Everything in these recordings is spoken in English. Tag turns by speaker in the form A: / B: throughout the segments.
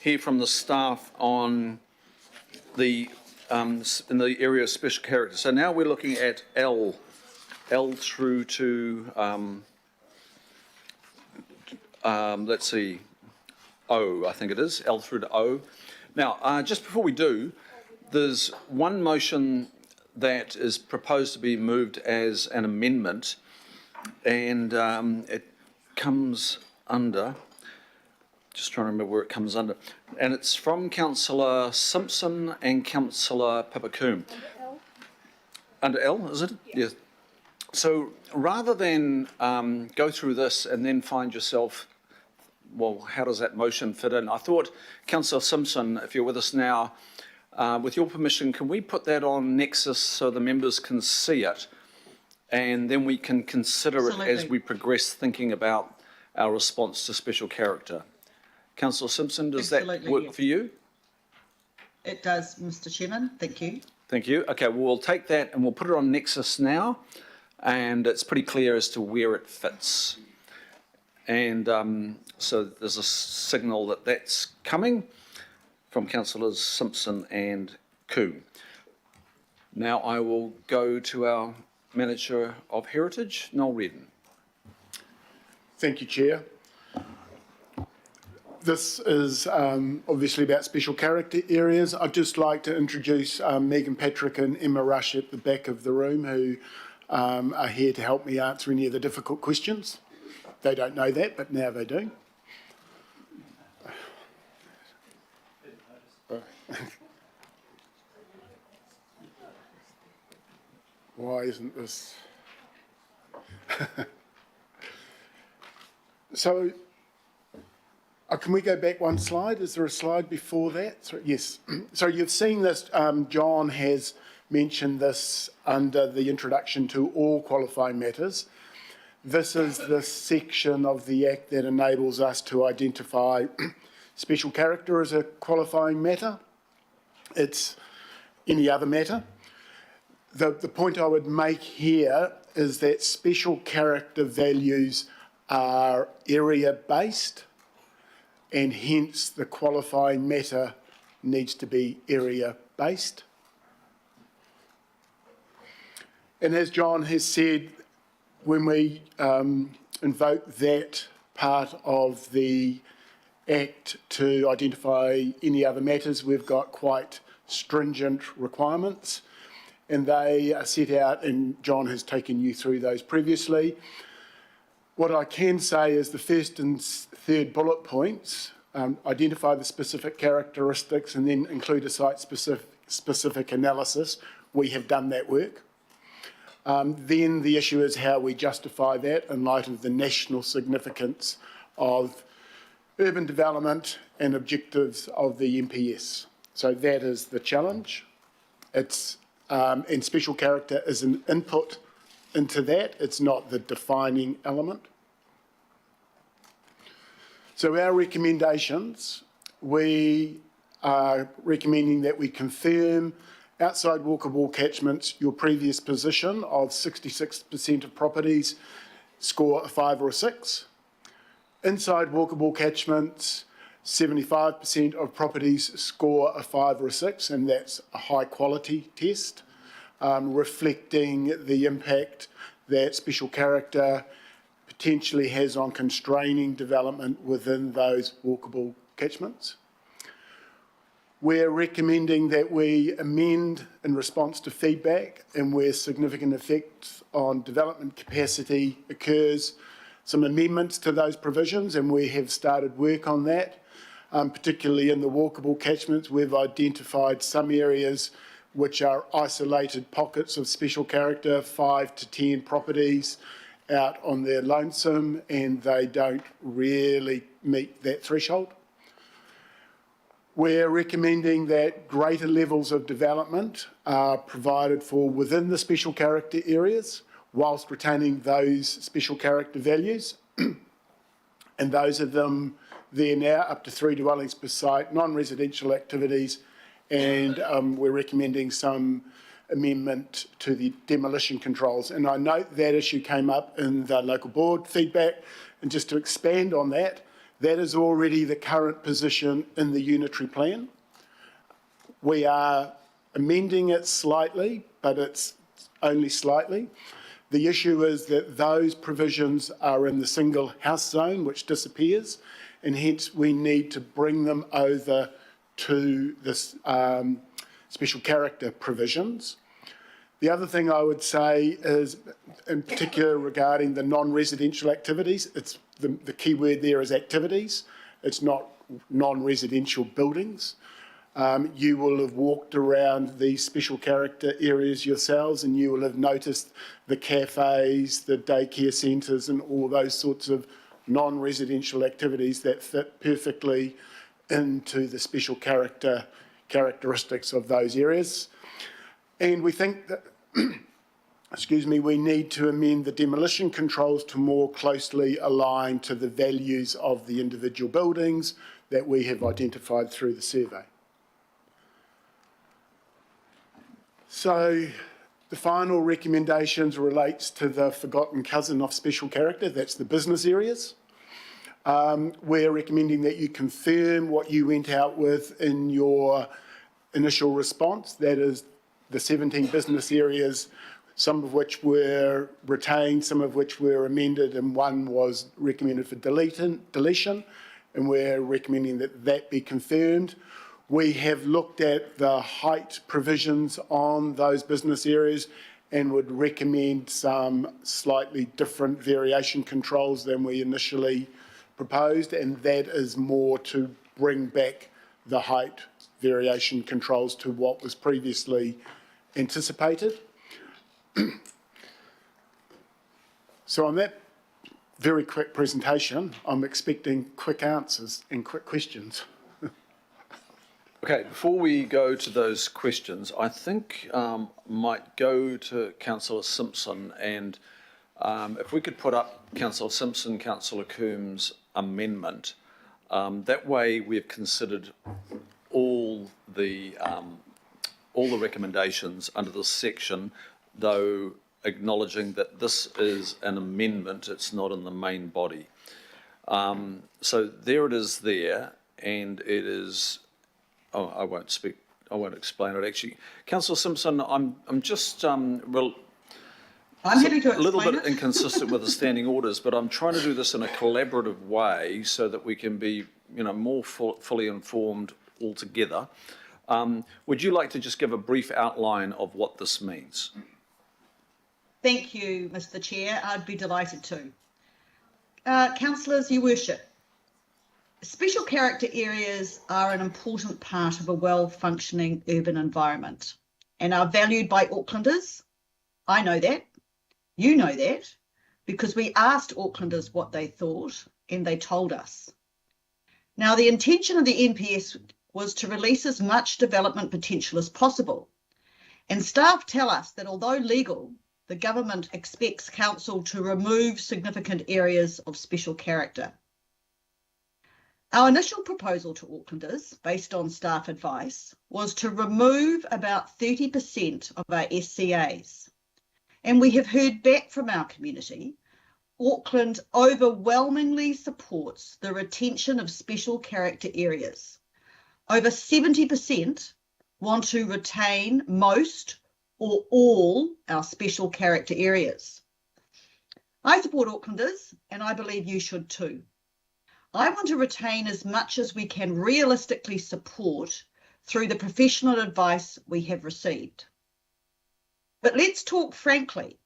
A: hear from the staff on the in the area of special character. So now we're looking at L through to let's see, O, I think it is, L through to O. Now, just before we do, there's one motion that is proposed to be moved as an amendment, and it comes under, just trying to remember where it comes under, and it's from Councillor Simpson and Councillor Papacoon. Under L, is it?
B: Yeah.
A: Yes. So rather than go through this and then find yourself, well, how does that motion fit in? I thought, Councillor Simpson, if you're with us now, with your permission, can we put that on Nexus so the members can see it? And then we can consider it as we progress thinking about our response to special character. Councillor Simpson, does that work for you?
B: It does, Mr. Chairman. Thank you.
A: Thank you. Okay, well, we'll take that and we'll put it on Nexus now, and it's pretty clear as to where it fits. And so there's a signal that that's coming from Councillors Simpson and Coon. Now I will go to our Manager of Heritage, Noel Redden.
C: Thank you, Chair. This is obviously about special character areas. I'd just like to introduce Megan Patrick and Emma Rush at the back of the room, who are here to help me answer any of the difficult questions. They don't know that, but now they do. Why isn't this? So, can we go back one slide? Is there a slide before that? So, yes. So you've seen this. John has mentioned this under the introduction to all qualifying matters. This is the section of the Act that enables us to identify special character as a qualifying matter. It's any other matter. The point I would make here is that special character values are area-based, and hence the qualifying matter needs to be area-based. And as John has said, when we invoke that part of the Act to identify any other matters, we've got quite stringent requirements, and they are set out, and John has taken you through those previously. What I can say is the first and third bullet points identify the specific characteristics and then include a site-specific analysis. We have done that work. Then the issue is how we justify that in light of the national significance of urban development and objectives of the MPS. So that is the challenge. And special character is an input into that. It's not the defining element. So our recommendations, we are recommending that we confirm outside walkable catchments, your previous position of 66% of properties score a 5 or a 6. Inside walkable catchments, 75% of properties score a 5 or a 6, and that's a high quality test, reflecting the impact that special character potentially has on constraining development within those walkable catchments. We're recommending that we amend in response to feedback and where significant effect on development capacity occurs, some amendments to those provisions, and we have started work on that. Particularly in the walkable catchments, we've identified some areas which are isolated pockets of special character, 5 to 10 properties out on their lonesome, and they don't really meet that threshold. We're recommending that greater levels of development are provided for within the special character areas whilst retaining those special character values. And those of them there now, up to 3 dwellings per site, non-residential activities, and we're recommending some amendment to the demolition controls. And I note that issue came up in the local board feedback, and just to expand on that, That is already the current position in the unitary plan. We are amending it slightly, but it's only slightly. The issue is that those provisions are in the single house zone, which disappears, and hence we need to bring them over to this special character provisions. The other thing I would say is, in particular regarding the non-residential activities, it's the key word there is activities. It's not non-residential buildings. You will have walked around these special character areas yourselves, and you will have noticed the cafes, the daycare centres, and all those sorts of non-residential activities that fit perfectly into the special characteristics of those areas. And we think that, we need to amend the demolition controls to more closely align to the values of the individual buildings that we have identified through the survey. So the final recommendations relates to the forgotten cousin of special character, that's the business areas. We're recommending that you confirm what you went out with in your initial response, that is the 17 business areas, some of which were retained, some of which were amended, and one was recommended for deletion, and we're recommending that that be confirmed. We have looked at the height provisions on those business areas and would recommend some slightly different variation controls than we initially proposed, and that is more to bring back the height variation controls to what was previously anticipated. So on that very quick presentation, I'm expecting quick answers and quick questions.
A: Okay, before we go to those questions, I think might go to Councillor Simpson, and if we could put up Councillor Simpson, Councillor Coombs' amendment, that way we've considered all the recommendations under this section, though acknowledging that this is an amendment, it's not in the main body. So there it is there, and it is. Oh, I won't explain it actually. Councillor Simpson, I'm just
B: I'm happy to explain
A: a little bit
B: it.
A: inconsistent with the standing orders, but I'm trying to do this in a collaborative way so that we can be, more fully informed all together. Would you like to just give a brief outline of what this means?
B: Thank you, Mr. Chair. I'd be delighted to. Councillors, Your Worship, special character areas are an important part of a well-functioning urban environment and are valued by Aucklanders. I know that. You know that, because we asked Aucklanders what they thought and they told us. Now, the intention of the NPS was to release as much development potential as possible. And staff tell us that although legal, the government expects council to remove significant areas of special character. Our initial proposal to Aucklanders, based on staff advice, was to remove about 30% of our SCAs. And we have heard back from our community, Auckland overwhelmingly supports the retention of special character areas. Over 70% want to retain most or all our special character areas. I support Aucklanders, and I believe you should too. I want to retain as much as we can realistically support through the professional advice we have received. But let's talk frankly.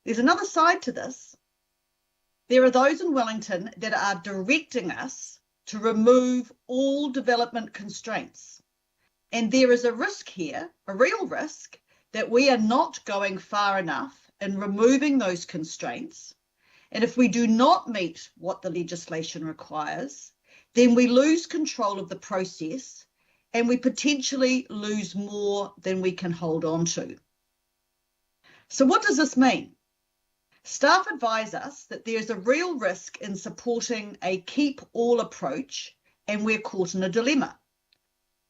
B: There's another side to this. There are those in Wellington that are directing us to remove all development constraints. And there is a risk here, a real risk, that we are not going far enough in removing those constraints. And if we do not meet what the legislation requires, then we lose control of the process and we potentially lose more than we can hold on to. So what does this mean? Staff advise us that there's a real risk in supporting a keep-all approach, and we're caught in a dilemma.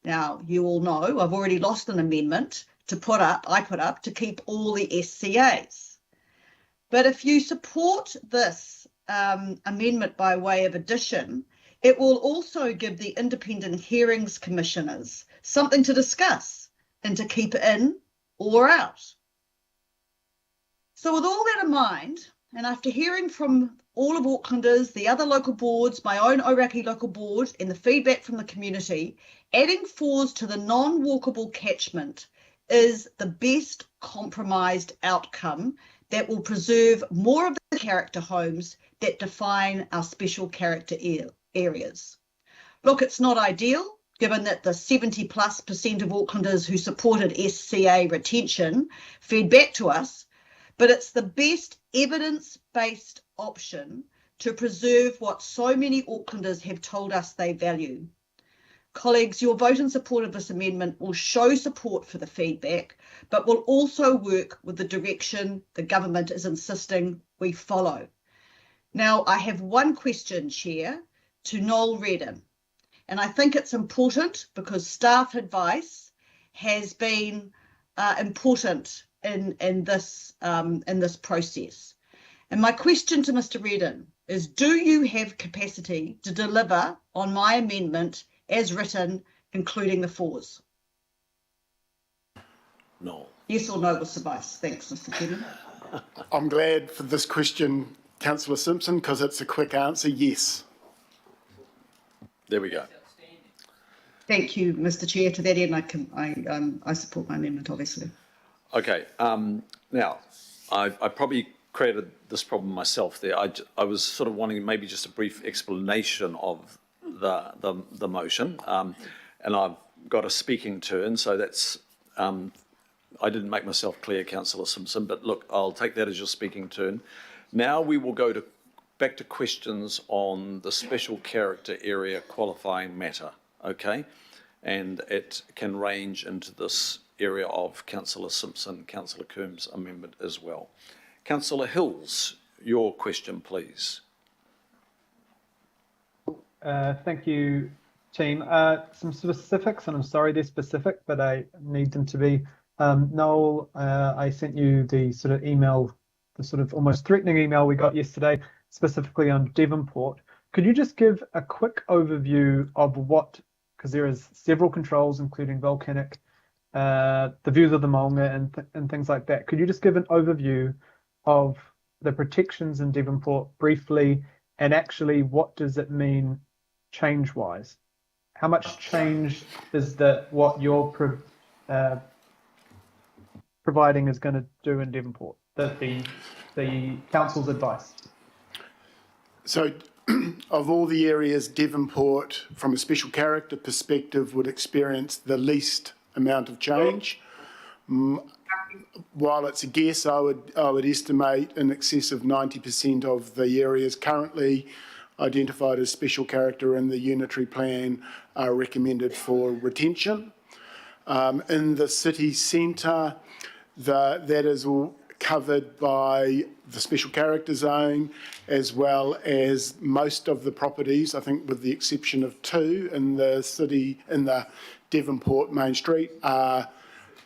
B: Now, you all know I've already lost an amendment I put up to keep all the SCAs. But if you support this amendment by way of addition, It will also give the independent hearings commissioners something to discuss and to keep in or out. So with all that in mind, and after hearing from all of Aucklanders, the other local boards, my own Ōrākei local board, and the feedback from the community, adding fours to the non-walkable catchment is the best compromised outcome that will preserve more of the character homes that define our special character areas. Look, it's not ideal, given that the 70+% of Aucklanders who supported SCA retention fed back to us, but it's the best evidence-based option to preserve what so many Aucklanders have told us they value. Colleagues, your vote in support of this amendment will show support for the feedback, but will also work with the direction the government is insisting we follow. Now, I have one question, Chair, to Noel Redden, and I think it's important because staff advice has been important in this process. And my question to Mr. Redden is, do you have capacity to deliver on my amendment as written, including the fours?
A: No.
B: Yes or no will suffice. Thanks, Mr. Chairman.
C: I'm glad for this question, Councillor Simpson, because it's a quick answer, yes.
A: There we go.
B: Thank you, Mr. Chair. To that end, I support my amendment, obviously.
A: Okay. Now, I probably created this problem myself there. I was sort of wanting maybe just a brief explanation of the motion, and I've got a speaking turn, so that's I didn't make myself clear, Councillor Simpson, but look, I'll take that as your speaking turn. Now we will go back to questions on the special character area qualifying matter, okay? And it can range into this area of Councillor Simpson, Councillor Coombs' amendment as well. Councillor Hills, your question, please.
D: Thank you, team. Some specifics, and I'm sorry they're specific, but I need them to be. Noel, I sent you the sort of email, the sort of almost threatening email we got yesterday, specifically on Devonport. Could you just give a quick overview of what, because there is several controls, including volcanic, the views of the Maunga and things like that. Could you just give an overview of the protections in Devonport briefly, and actually what does it mean change-wise? How much change is that what you're providing is going to do in Devonport, the council's advice? So
C: of all the areas, Devonport, from a special character perspective, would experience the least amount of change. While it's a guess, I would estimate in excess of 90% of the areas currently identified as special character in the unitary plan are recommended for retention. In the city centre, that is all covered by the special character zone, as well as most of the properties, I think with the exception of two in the city, in the Devonport Main Street, are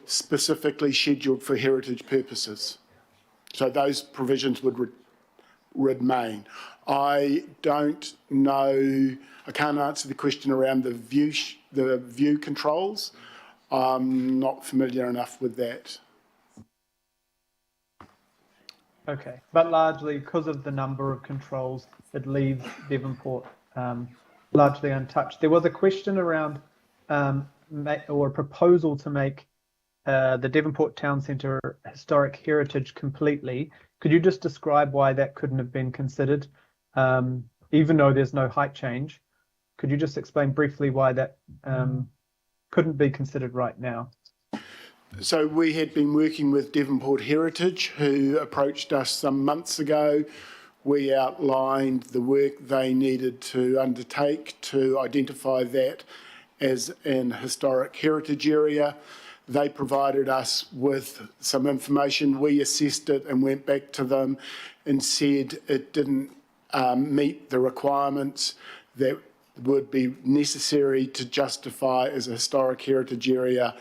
C: specifically scheduled for heritage purposes. So those provisions would remain. I don't know, I can't answer the question around the view controls. I'm not familiar enough with that.
D: Okay, but largely because of the number of controls, it leaves Devonport largely untouched. There was a question around, or a proposal to make the Devonport Town Centre historic heritage completely. Could you just describe why that couldn't have been considered, even though there's no height change? Could you just explain briefly why that couldn't be considered right now?
C: So we had been working with Devonport Heritage, who approached us some months ago. We outlined the work they needed to undertake to identify that as an historic heritage area. They provided us with some information. We assessed it and went back to them and said it didn't meet the requirements that would be necessary to justify as a historic heritage area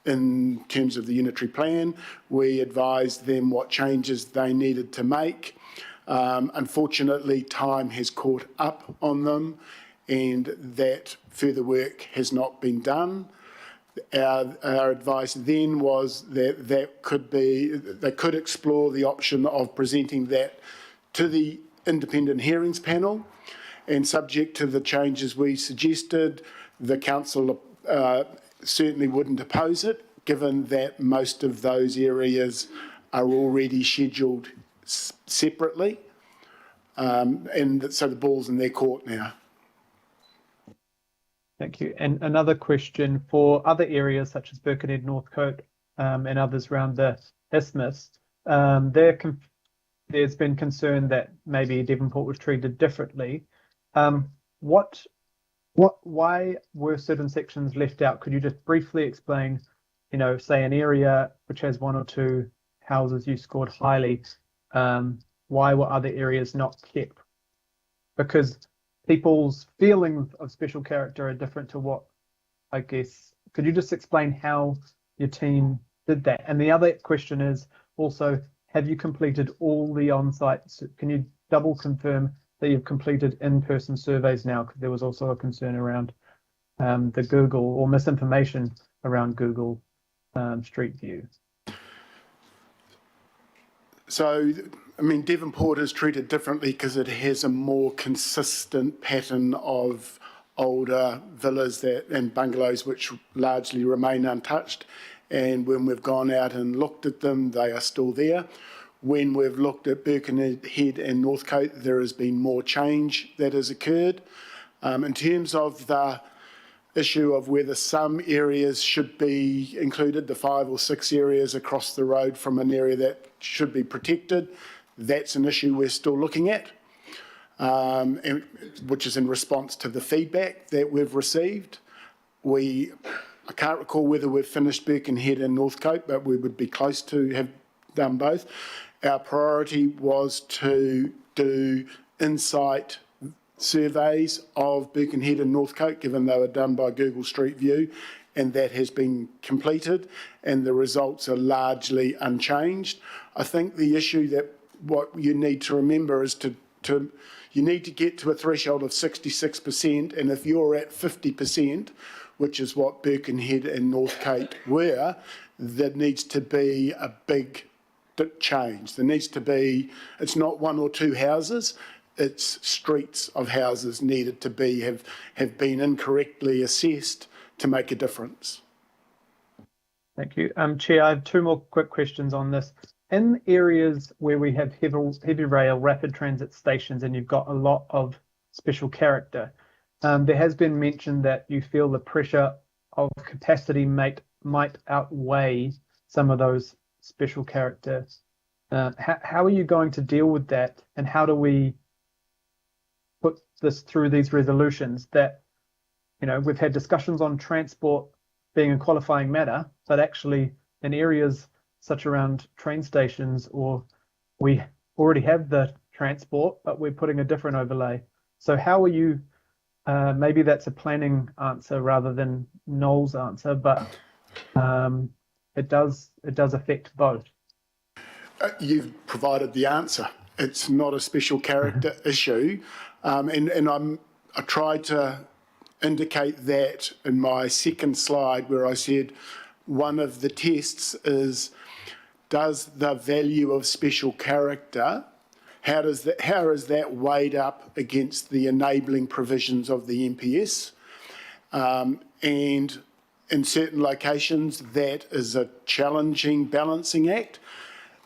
C: in terms of the unitary plan. We advised them what changes they needed to make. Unfortunately, time has caught up on them, and that further work has not been done. Our advice then was that they could explore the option of presenting that to the independent hearings panel, and subject to the changes we suggested, the council certainly wouldn't oppose it, given that most of those areas are already scheduled separately, and so the ball's in their court now.
D: Thank you. And another question for other areas such as Birkenhead, Northcote, and others around the isthmus. There's been concern that maybe Devonport was treated differently. Why were certain sections left out? Could you just briefly explain, say an area which has 1 or 2 houses you scored highly, why were other areas not kept? Because people's feelings of special character are different to what, I guess, could you just explain how your team did that? And the other question is also, have you completed all the on-site, can you double confirm that you've completed in-person surveys now? Because there was also a concern around the Google, or misinformation around Google Street View.
C: So, I mean, Devonport is treated differently because it has a more consistent pattern of older villas and bungalows which largely remain untouched. And when we've gone out and looked at them, they are still there. When we've looked at Birkenhead and Northcote, there has been more change that has occurred. In terms of the issue of whether some areas should be included, the 5 or 6 areas across the road from an area that should be protected, that's an issue we're still looking at, which is in response to the feedback that we've received. I can't recall whether we've finished Birkenhead and Northcote, but we would be close to have done both. Our priority was to do insight surveys of Birkenhead and Northcote, given they were done by Google Street View, and that has been completed, and the results are largely unchanged. I think the issue that what you need to remember is you need to get to a threshold of 66%, and if you're at 50%, which is what Birkenhead and Northcote were, there needs to be a big change. There needs to be, it's not 1 or 2 houses, it's streets of houses needed to be, have been incorrectly assessed to make a difference.
D: Thank you. Chair, I have 2 more quick questions on this. In areas where we have heavy rail rapid transit stations and you've got a lot of special character, there has been mention that you feel the pressure of capacity might outweigh some of those special characters. How are you going to deal with that, and how do we put this through these resolutions that, we've had discussions on transport being a qualifying matter, but actually in areas such around train stations, or we already have the transport, but we're putting a different overlay. So how are you, maybe that's a planning answer rather than Noel's answer, but it does affect both.
C: You've provided the answer. It's not a special character issue, and I tried to indicate that in my second slide, where I said one of the tests is, does the value of special character, how is that weighed up against the enabling provisions of the MPS? And in certain locations, that is a challenging balancing act.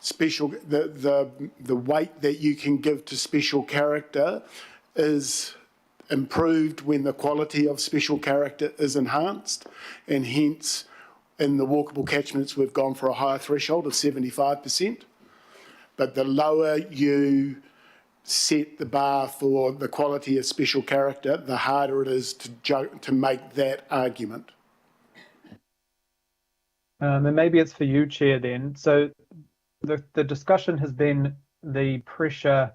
C: The weight that you can give to special character is improved when the quality of special character is enhanced, and hence in the walkable catchments we've gone for a higher threshold of 75%. But the lower you set the bar for the quality of special character, the harder it is to make that argument.
D: And maybe it's for you, Chair, then. So the discussion has been the pressure,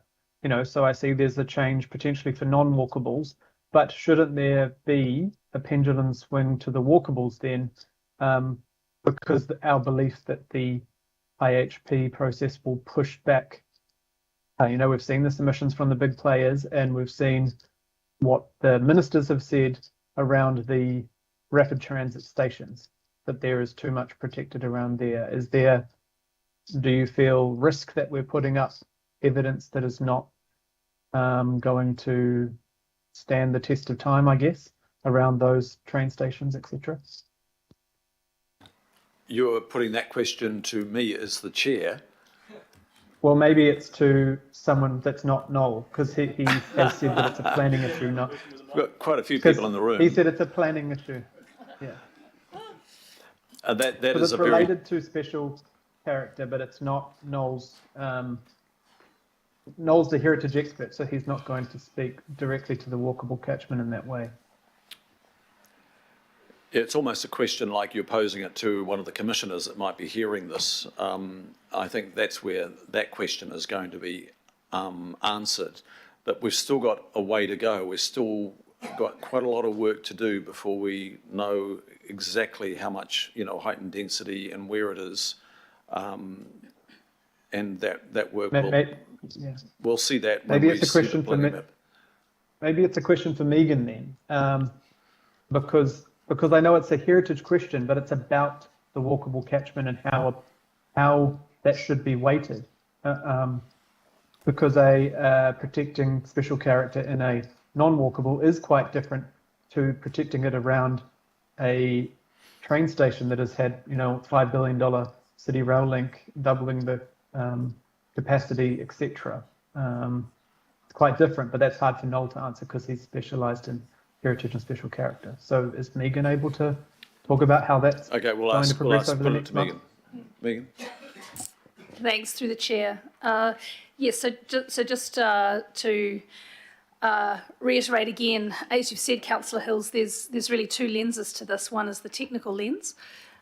D: so I see there's a change potentially for non-walkables, but shouldn't there be a pendulum swing to the walkables then? Because our belief that the IHP process will push back, we've seen the submissions from the big players, and we've seen what the ministers have said around the rapid transit stations, that there is too much protected around there. Do you feel risk that we're putting up evidence that is not going to stand the test of time, I guess, around those train stations, etc.?
A: You're putting that question to me as the chair.
D: Well, maybe it's to someone that's not Noel, because he has said that it's a planning issue, not.
A: We've got quite a few people in the room.
D: He said it's a planning issue. Yeah.
A: That
D: Because
A: is
D: it's
A: a very
D: related to special character, but it's not Noel's. Noel's the heritage expert, so he's not going to speak directly to the walkable catchment in that way.
A: It's almost a question like you're posing it to one of the commissioners that might be hearing this. I think that's where that question is going to be answered. But we've still got a way to go. We've still got quite a lot of work to do before we know exactly how much, heightened density and where it is. And that work we'll see that.
D: Maybe it's a question for me. Maybe it's a question for Megan then, because I know it's a heritage question, but it's about the walkable catchment and how that should be weighted. Because protecting special character in a non-walkable is quite different to protecting it around a train station that has had, $5 billion city rail link, doubling the capacity, etc. It's quite different, but that's hard for Noel to answer because he's specialised in heritage and special character. So is Megan able to talk about how that's going to progress over the next month?
A: Megan.
E: Thanks, through the chair. Yes, so just to reiterate again, as you've said, Councillor Hills, there's really two lenses to this. One is the technical lens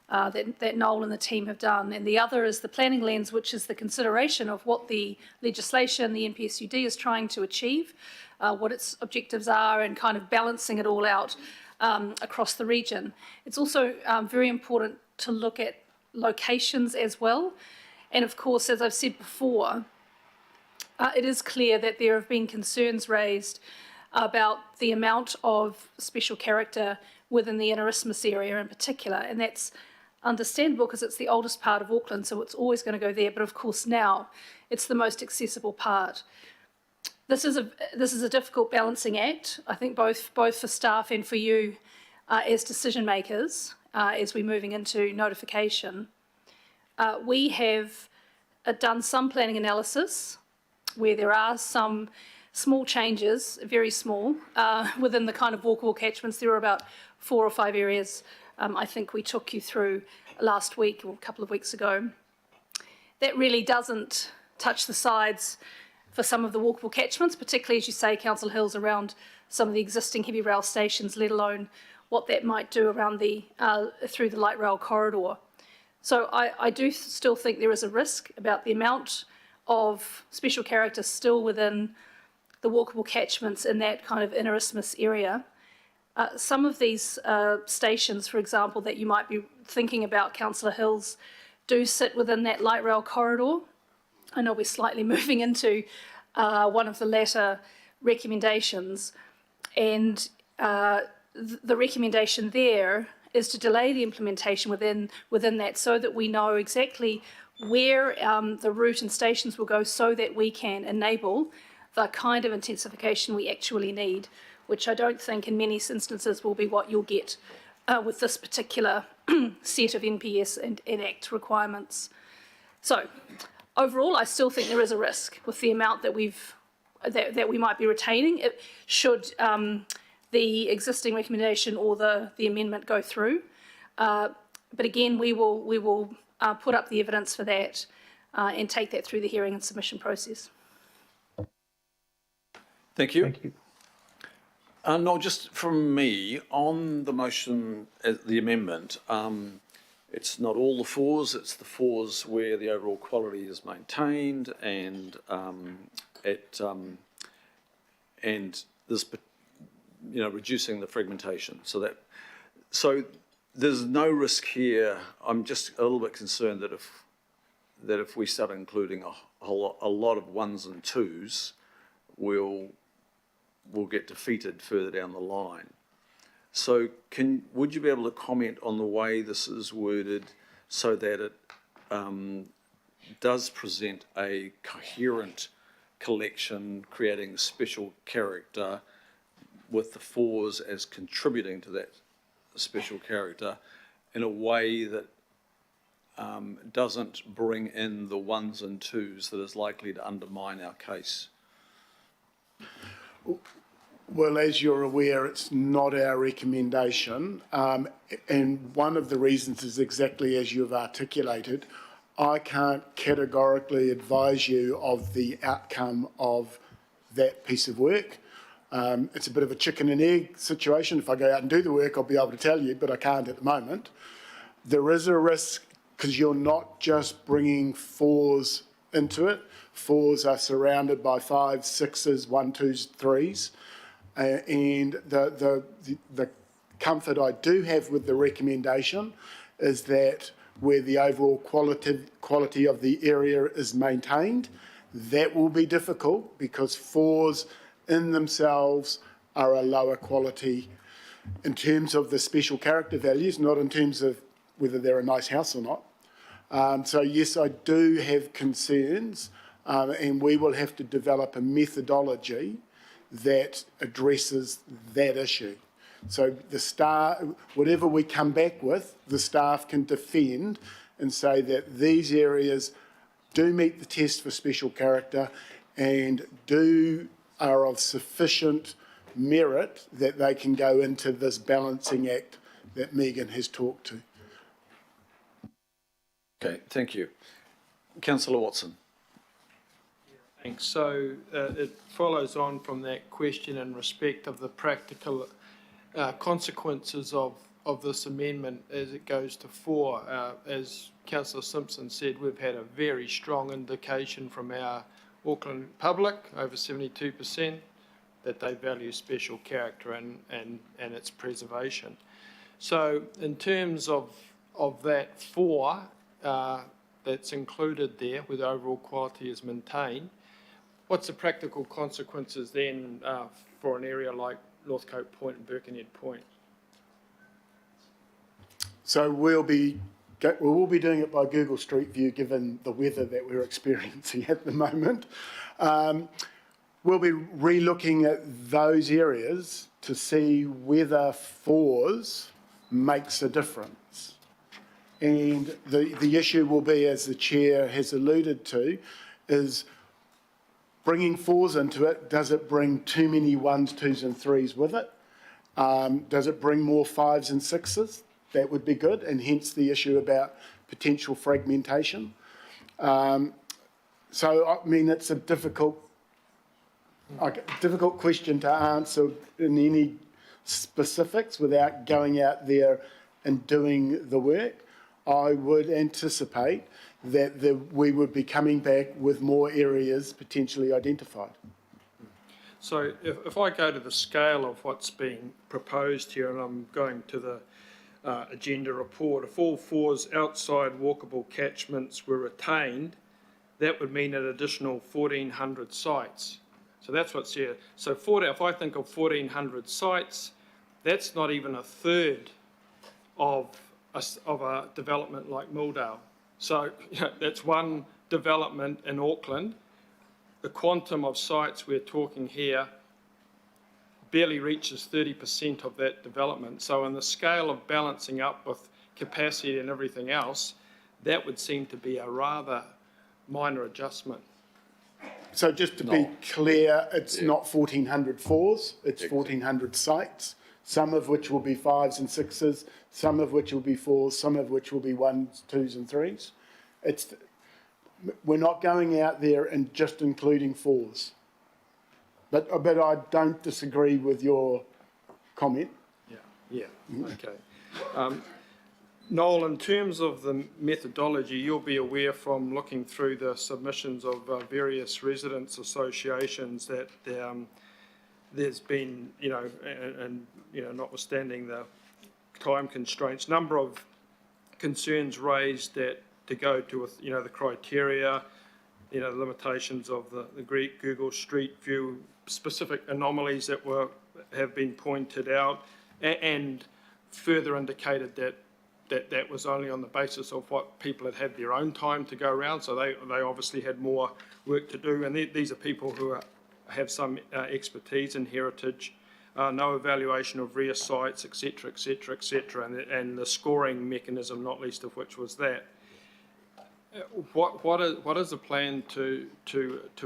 E: that Noel and the team have done, and the other is the planning lens, which is the consideration of what the legislation, the NPSUD, is trying to achieve, what its objectives are, and kind of balancing it all out across the region. It's also very important to look at locations as well. And of course, as I've said before, it is clear that there have been concerns raised about the amount of special character within the Inner Isthmus area in particular, and that's understandable because it's the oldest part of Auckland, so it's always going to go there. But of course, now it's the most accessible part. This is a difficult balancing act, I think, both for staff and for you as decision makers as we're moving into notification. We have done some planning analysis where there are some small changes, very small, within the kind of walkable catchments. There are about 4 or 5 areas I think we took you through last week or a couple of weeks ago. That really doesn't touch the sides for some of the walkable catchments, particularly, as you say, Councillor Hills, around some of the existing heavy rail stations, let alone what that might do around through the light rail corridor. So I do still think there is a risk about the amount of special character still within the walkable catchments in that kind of Inner Isthmus area. Some of these stations, for example, that you might be thinking about, Councillor Hills, do sit within that light rail corridor. I know we're slightly moving into one of the latter recommendations, and the recommendation there is to delay the implementation within that so that we know exactly where the route and stations will go so that we can enable the kind of intensification we actually need, which I don't think in many instances will be what you'll get with this particular set of NPS and Act requirements. So overall, I still think there is a risk with the amount that we might be retaining. It should the existing recommendation or the amendment go through. But again, we will put up the evidence for that and take that through the hearing and submission process.
A: Thank you.
D: Thank you.
A: No, just from me, on the motion, the amendment, it's not all the 4s, it's the 4s where the overall quality is maintained and there's, reducing the fragmentation. So there's no risk here. I'm just a little bit concerned that if we start including a lot of 1s and 2s, we'll get defeated further down the line. So would you be able to comment on the way this is worded so that it does present a coherent collection, creating special character with the fours as contributing to that special character in a way that doesn't bring in the ones and twos that is likely to undermine our case?
C: Well, as you're aware, it's not our recommendation, and one of the reasons is exactly as you've articulated. I can't categorically advise you of the outcome of that piece of work. It's a bit of a chicken and egg situation. If I go out and do the work, I'll be able to tell you, but I can't at the moment. There is a risk because you're not just bringing fours into it. Fours are surrounded by fives, sixes, one, twos, threes. And the comfort I do have with the recommendation is that where the overall quality of the area is maintained, that will be difficult because fours in themselves are a lower quality in terms of the special character values, not in terms of whether they're a nice house or not. So yes, I do have concerns, and we will have to develop a methodology that addresses that issue. So the staff, whatever we come back with, the staff can defend and say that these areas do meet the test for special character and are of sufficient merit that they can go into this balancing act that Megan has talked to.
A: Okay, thank you. Councillor Watson.
F: Thanks. So it follows on from that question in respect of the practical consequences of this amendment as it goes to 4. As Councillor Simpson said, we've had a very strong indication from our Auckland public, over 72%, that they value special character and its preservation. So in terms of that 4 that's included there, where the overall quality is maintained, what's the practical consequences then for an area like Northcote Point and Birkenhead Point? So
C: we will be doing it by Google Street View, given the weather that we're experiencing at the moment. We'll be re-looking at those areas to see whether 4s makes a difference. And the issue will be, as the Chair has alluded to, is bringing 4s into it. Does it bring too many 1s, 2s and 3s with it? Does it bring more 5s and 6s? That would be good, and hence the issue about potential fragmentation. So, I mean, it's a difficult question to answer in any specifics without going out there and doing the work. I would anticipate that we would be coming back with more areas potentially identified.
F: So if I go to the scale of what's being proposed here, and I'm going to the agenda report, if all 4s outside walkable catchments were retained, that would mean an additional 1,400 sites. So that's what's here. So if I think of 1,400 sites, that's not even a third of a development like Milldale. So that's one development in Auckland. The quantum of sites we're talking here barely reaches 30% of that development. So in the scale of balancing up with capacity and everything else, that would seem to be a rather minor adjustment.
C: So just to be clear, it's not 1,400 4s, it's 1,400 sites, some of which will be 5s and 6s, some of which will be 4s, some of which will be 1s, 2s and 3s. We're not going out there and just including 4s. But I don't disagree with your comment.
F: Yeah, okay. Noel, in terms of the methodology, you'll be aware from looking through the submissions of various residents' associations that there's been, notwithstanding the time constraints, number of concerns raised that to go to, the criteria, the limitations of the Greek Google Street View, specific anomalies that have been pointed out, and further indicated that was only on the basis of what people had their own time to go around, so they obviously had more work to do, and these are people who have some expertise in heritage, no evaluation of rear sites, etc., etc., etc., and the scoring mechanism, not least of which was that. What is the plan to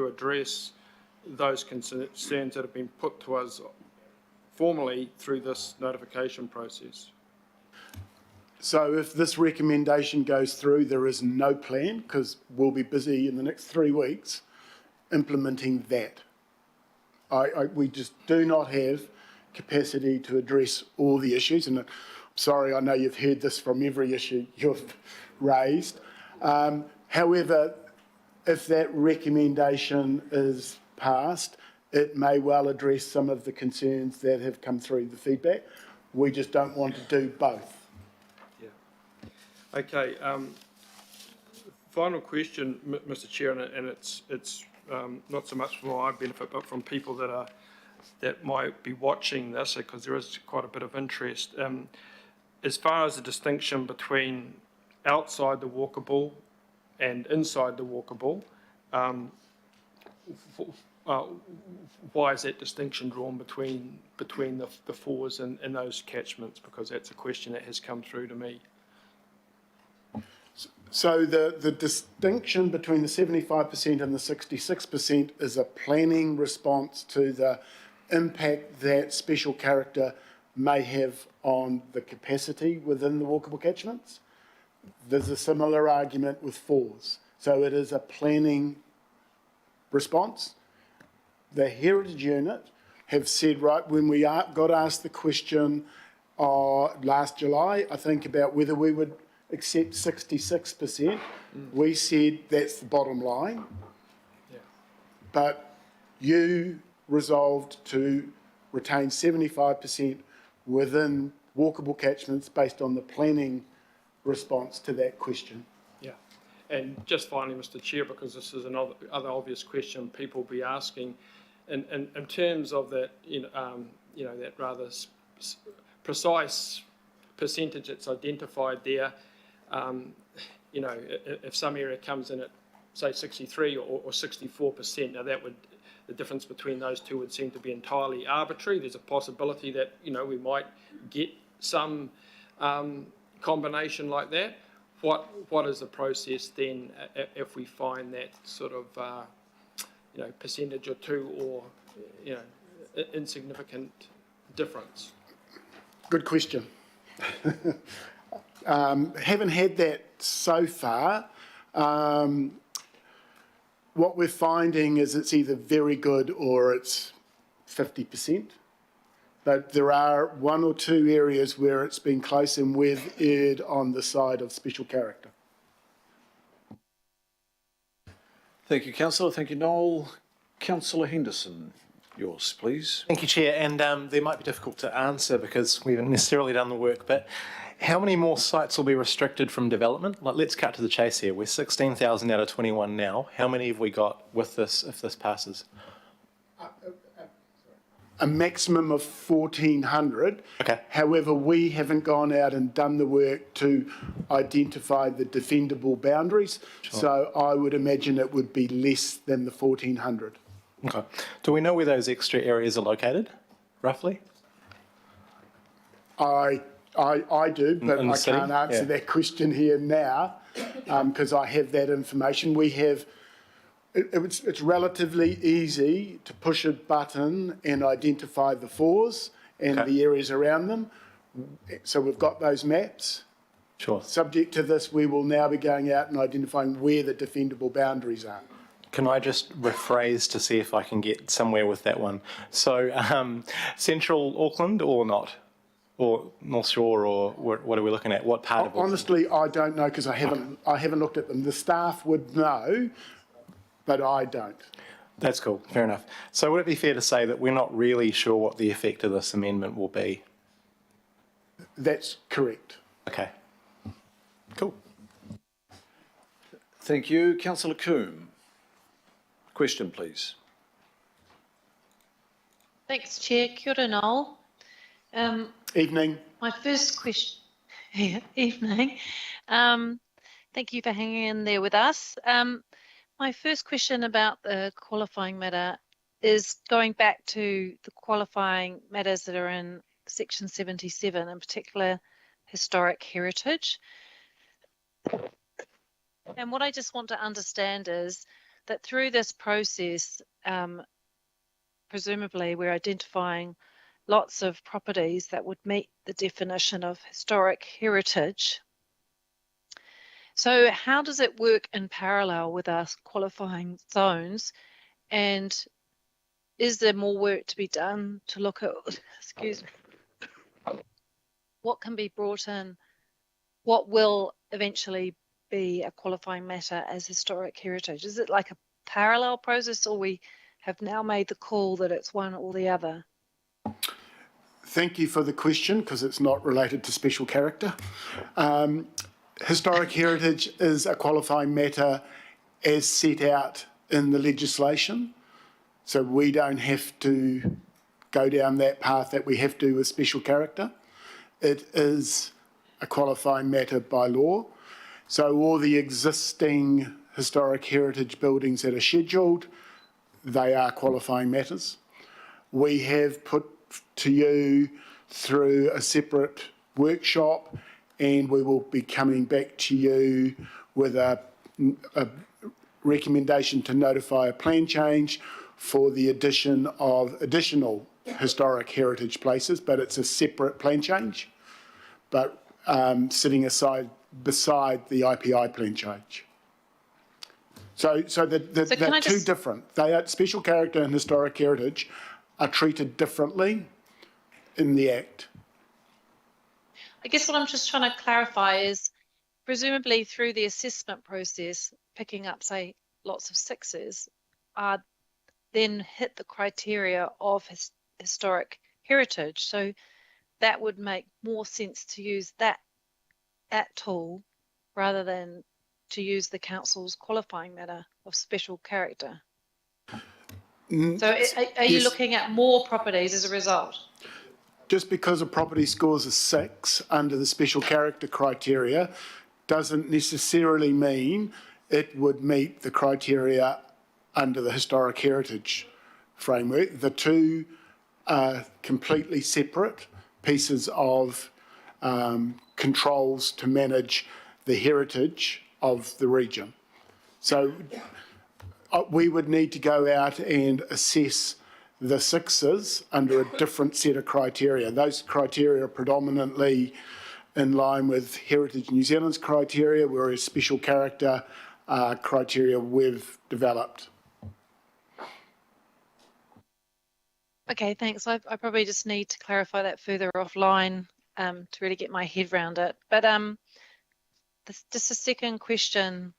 F: address those concerns that have been put to us formally through this notification process?
C: So if this recommendation goes through, there is no plan, because we'll be busy in the next 3 weeks implementing that. We just do not have capacity to address all the issues, and I'm sorry, I know you've heard this from every issue you've raised. However, if that recommendation is passed, it may well address some of the concerns that have come through the feedback. We just don't want to do both.
F: Yeah. Okay. Final question, Mr. Chair, and it's not so much for my benefit, but from people that might be watching this, because there is quite a bit of interest. As far as the distinction between outside the walkable and inside the walkable, why is that distinction drawn between the fours and those catchments? Because that's a question that has come through to me.
C: So the distinction between the 75% and the 66% is a planning response to the impact that special character may have on the capacity within the walkable catchments. There's a similar argument with fours. So it is a planning response. The Heritage Unit have said, right, when we got asked the question last July, I think, about whether we would accept 66%, we said that's the bottom line.
F: Yeah.
C: But you resolved to retain 75% within walkable catchments based on the planning response to that question.
F: Yeah. And just finally, Mr. Chair, because this is another obvious question people will be asking, in terms of that, that rather precise percentage that's identified there, if some area comes in at, say, 63 or 64%, now the difference between those two would seem to be entirely arbitrary. There's a possibility that, we might get some combination like that. What is the process then if we find that sort of, percentage or two or, insignificant difference?
C: Good question. Haven't had that so far. What we're finding is it's either very good or it's 50%. But there are 1 or 2 areas where it's been close, and we've erred on the side of special character.
A: Thank you, Councillor. Thank you, Noel. Councillor Henderson, yours, please.
G: Thank you, Chair. And they might be difficult to answer because we haven't necessarily done the work, but how many more sites will be restricted from development? Like, let's cut to the chase here. We're 16,000 out of 21 now. How many have we got with this, if this passes?
C: A maximum of 1,400.
G: Okay.
C: However, we haven't gone out and done the work to identify the defendable boundaries.
G: Sure.
C: So I would imagine it would be less than the 1,400.
G: Okay. Do we know where those extra areas are located, roughly?
C: I do, but
G: In the
C: I
G: city?
C: can't answer
G: Yeah.
C: that question here now because I have that information. We have. It's relatively easy to push a button and identify the fours and
G: Okay.
C: the areas around them. So we've got those maps.
G: Sure.
C: Subject to this, we will now be going out and identifying where the defendable boundaries are.
G: Can I just rephrase to see if I can get somewhere with that one? So, central Auckland or not? Or North Shore, or what are we looking at? What part of Auckland?
C: Honestly, I don't know because I haven't looked at them. The staff would know, but I don't.
G: That's cool. Fair enough. So would it be fair to say that we're not really sure what the effect of this amendment will be?
C: That's correct.
G: Okay. Cool.
A: Thank you. Councillor Coombe. Question, please.
H: Thanks, Chair. Kia ora, Noel.
C: Evening.
H: My first question, evening. Thank you for hanging in there with us. My first question about the qualifying matter is going back to the qualifying matters that are in section 77, in particular historic heritage. And what I just want to understand is that through this process, presumably we're identifying lots of properties that would meet the definition of historic heritage. So how does it work in parallel with our qualifying zones? And is there more work to be done to look at, excuse me, what can be brought in, what will eventually be a qualifying matter as historic heritage? Is it like a parallel process, or we have now made the call that it's one or the other?
C: Thank you for the question, because it's not related to special character. Historic heritage is a qualifying matter as set out in the legislation. So we don't have to go down that path that we have to with special character. It is a qualifying matter by law. So all the existing historic heritage buildings that are scheduled, they are qualifying matters. We have put to you through a separate workshop, and we will be coming back to you with a recommendation to notify a plan change for the addition of additional historic heritage places, but it's a separate plan change, but sitting beside the IPI plan change. So they're two different. They are special character and historic heritage are treated differently in the Act.
H: I guess what I'm just trying to clarify is, presumably through the assessment process, picking up, say, lots of sixes, then hit the criteria of historic heritage. So that would make more sense to use that tool rather than to use the council's qualifying matter of special character. So are you looking at more properties as a result?
C: Just because a property scores a 6 under the special character criteria doesn't necessarily mean it would meet the criteria under the historic heritage framework. The two are completely separate pieces of controls to manage the heritage of the region. So we would need to go out and assess the 6s under a different set of criteria. Those criteria are predominantly in line with Heritage New Zealand's criteria, whereas special character criteria we've developed.
H: Okay, thanks. I probably just need to clarify that further offline to really get my head around it. But just a second question.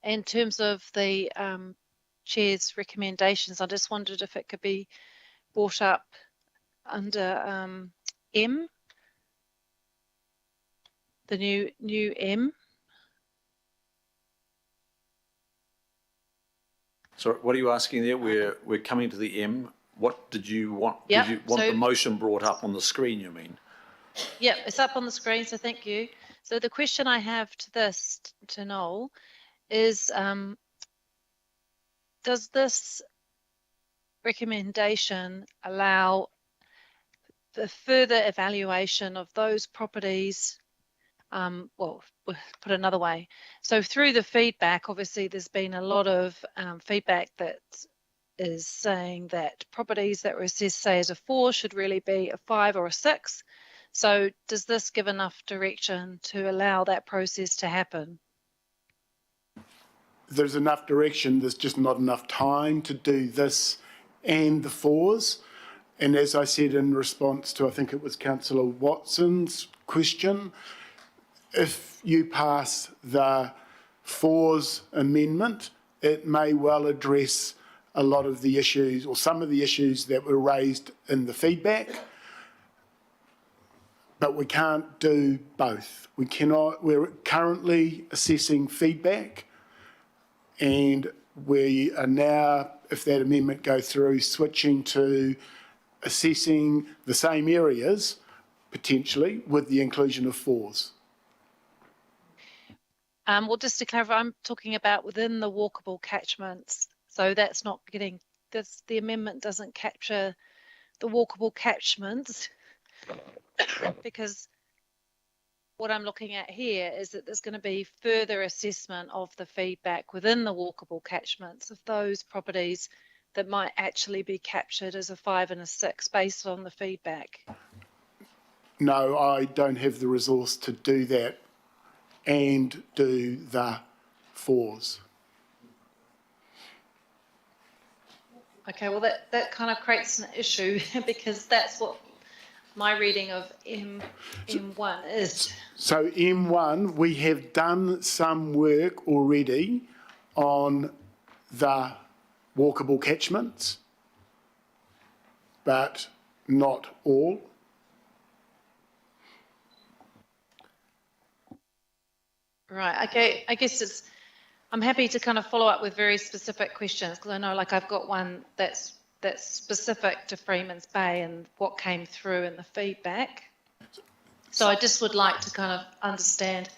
H: In terms of the Chair's recommendations, I just wondered if it could be brought up under M, the new M.
A: So what are you asking there? We're coming to the M. What did you want?
H: Yep.
A: Did you want the motion brought up on the screen, you mean?
H: Yeah, it's up on the screen, so thank you. So the question I have to Noel, is does this recommendation allow the further evaluation of those properties? Well, we'll put it another way. So through the feedback, obviously there's been a lot of feedback that is saying that properties that were assessed, say, as a 4 should really be a 5 or a 6. So does this give enough direction to allow that process to happen?
C: There's enough direction, there's just not enough time to do this and the 4s. And as I said in response to, I think it was Councillor Watson's question, if you pass the 4s amendment, it may well address a lot of the issues or some of the issues that were raised in the feedback. But we can't do both. We're currently assessing feedback, and we are now, if that amendment goes through, switching to assessing the same areas, potentially, with the inclusion of 4s.
H: Well, just to clarify, I'm talking about within the walkable catchments. So that's not getting, the amendment doesn't capture the walkable catchments because what I'm looking at here is that there's going to be further assessment of the feedback within the walkable catchments of those properties that might actually be captured as a 5 and a 6 based on the feedback.
C: No, I don't have the resource to do that and do the 4s.
H: Okay, well that kind of creates an issue because that's what my reading of M1 is.
C: So M1, we have done some work already on the walkable catchments, but not all.
H: Right, okay, I guess I'm happy to kind of follow up with very specific questions because I know like I've got one that's specific to Freeman's Bay and what came through in the feedback. So I just would like to kind of understand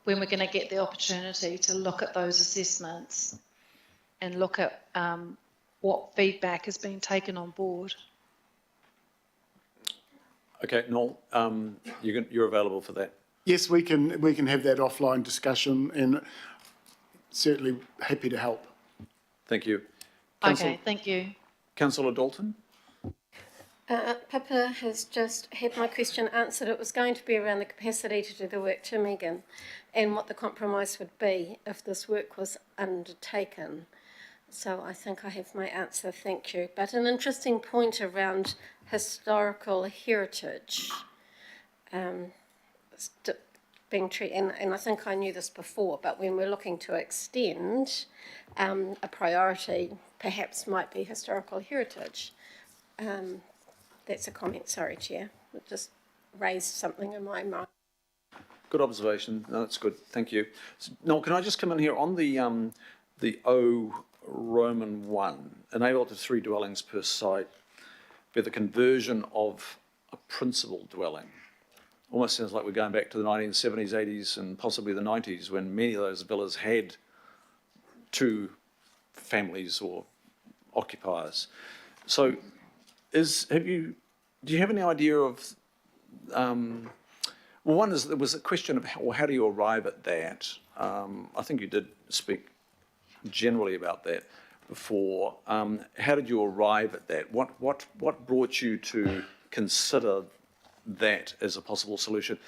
H: when we're going to get the opportunity to look at those assessments and look at what feedback has been taken on board.
A: Okay, Noel, you're available for that.
C: Yes, we can have that offline discussion, and certainly happy to help.
A: Thank you.
H: Okay, thank you.
A: Councillor Dalton?
I: Pippa has just had my question answered. It was going to be around the capacity to do the work to Megan and what the compromise would be if this work was undertaken. So I think I have my answer, thank you. But an interesting point around historical heritage being treated, and I think I knew this before, but when we're looking to extend, a priority perhaps might be historical heritage. That's a comment, sorry, Chair. It just raised something in my mind.
A: Good observation. No, that's good. Thank you. So, Noel, can I just come in here on the O Roman 1, enable up to 3 dwellings per site, but the conversion of a principal dwelling. Almost sounds like we're going back to the 1970s, 80s, and possibly the 90s when many of those villas had 2 families or occupiers. So, do you have any idea of? Well, one is there was a question of how do you arrive at that? I think you did speak generally about that before. How did you arrive at that? What brought you to consider that as a possible solution?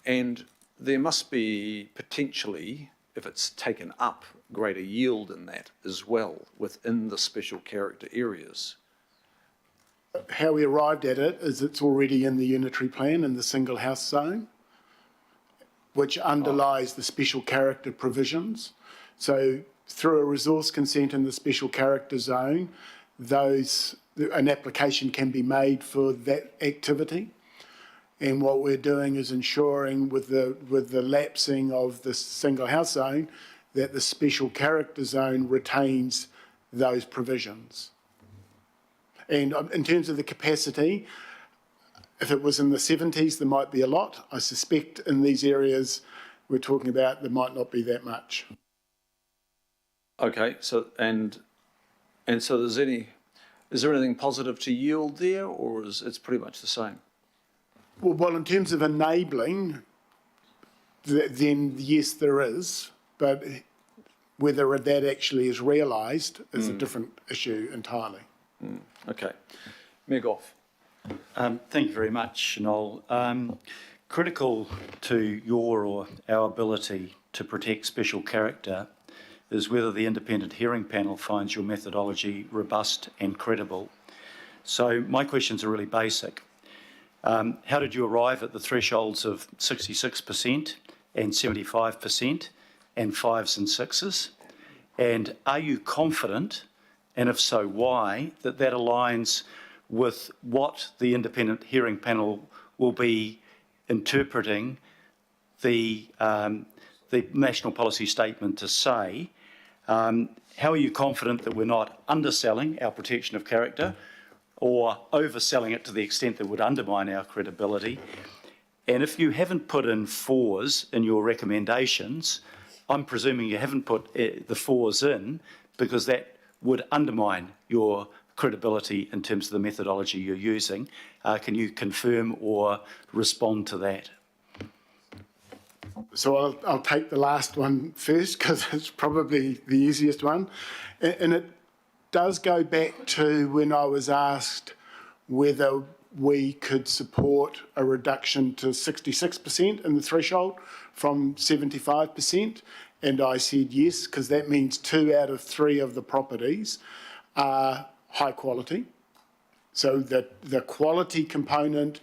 A: And there must be potentially, if it's taken up, greater yield in that as well within the special character areas.
C: How we arrived at it is it's already in the unitary plan in the single house zone, which underlies the special character provisions. So through a resource consent in the special character zone, an application can be made for that activity. And what we're doing is ensuring with the lapsing of the single house zone that the special character zone retains those provisions. And in terms of the capacity, if it was in the 70s, there might be a lot. I suspect in these areas we're talking about, there might not be that much.
A: Okay, so and so is there anything positive to yield there, or is it's pretty much the same?
C: Well, in terms of enabling, then yes, there is, but whether that actually is realised is a different issue entirely.
A: Okay. Mayor Goff.
J: Thank you very much, Noel. Critical to your or our ability to protect special character is whether the independent hearing panel finds your methodology robust and credible. So my questions are really basic. How did you arrive at the thresholds of 66% and 75% and 5s and 6s? And are you confident, and if so, why, that aligns with what the independent hearing panel will be interpreting the national policy statement to say How are you confident that we're not underselling our protection of character or overselling it to the extent that would undermine our credibility? And if you haven't put in 4s in your recommendations, I'm presuming you haven't put the 4s in because that would undermine your credibility in terms of the methodology you're using. Can you confirm or respond to that?
C: So I'll take the last one first because it's probably the easiest one. And it does go back to when I was asked whether we could support a reduction to 66% in the threshold from 75%. And I said yes, because that means 2 out of 3 of the properties are high quality. So the quality component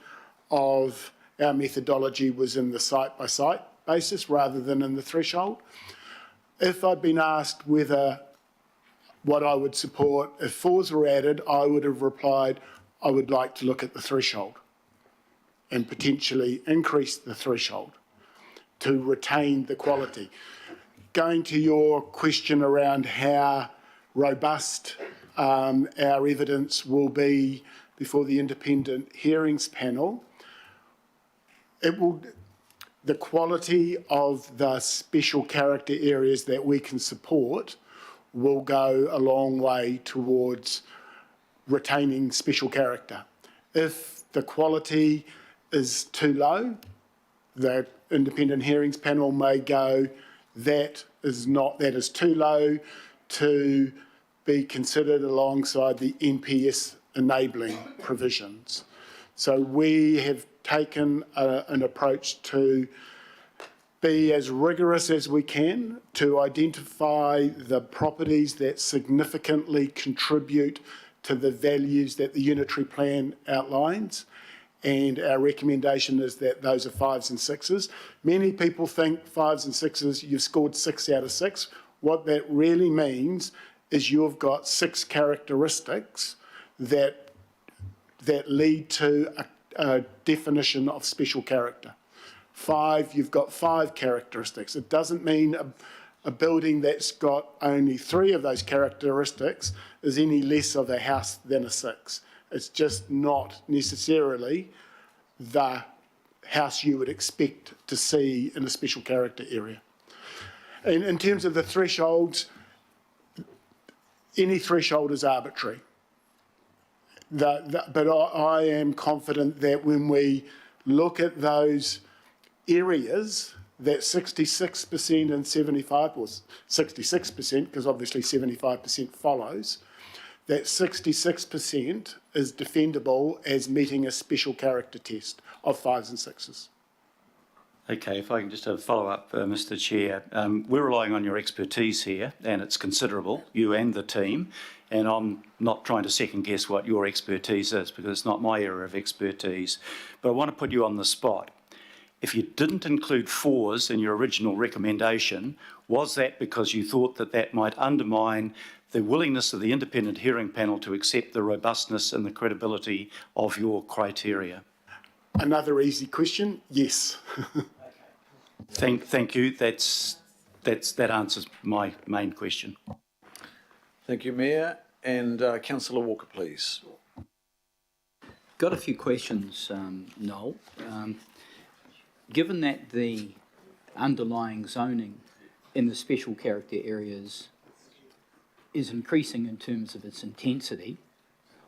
C: of our methodology was in the site-by-site basis rather than in the threshold. If I'd been asked whether what I would support, if 4s were added, I would have replied, I would like to look at the threshold and potentially increase the threshold to retain the quality. Going to your question around how robust our evidence will be before the independent hearings panel, the quality of the special character areas that we can support will go a long way towards retaining special character. If the quality is too low, the independent hearings panel may go, that is too low to be considered alongside the NPS enabling provisions. So we have taken an approach to be as rigorous as we can to identify the properties that significantly contribute to the values that the unitary plan outlines. And our recommendation is that those are 5s and 6s. Many people think 5s and 6s, you've scored 6 out of 6. What that really means is you've got 6 characteristics that lead to a definition of special character. 5, you've got 5 characteristics. It doesn't mean a building that's got only 3 of those characteristics is any less of a house than a 6. It's just not necessarily the house you would expect to see in a special character area. And in terms of the thresholds, any threshold is arbitrary. But I am confident that when we look at those areas, that 66% and 75%, or 66%, because obviously 75% follows, that 66% is defendable as meeting a special character test of 5s and 6s.
J: Okay, if I can just have a follow-up, Mr Chair. We're relying on your expertise here, and it's considerable, you and the team, and I'm not trying to second-guess what your expertise is, because it's not my area of expertise, but I want to put you on the spot. If you didn't include 4s in your original recommendation, was that because you thought that that might undermine the willingness of the independent hearing panel to accept the robustness and the credibility of your criteria?
C: Another easy question, yes.
J: Thank you. That answers my main question.
A: Thank you, Mayor. And Councillor Walker, please.
K: Got a few questions, Noel. Given that the underlying zoning in the special character areas is increasing in terms of its intensity,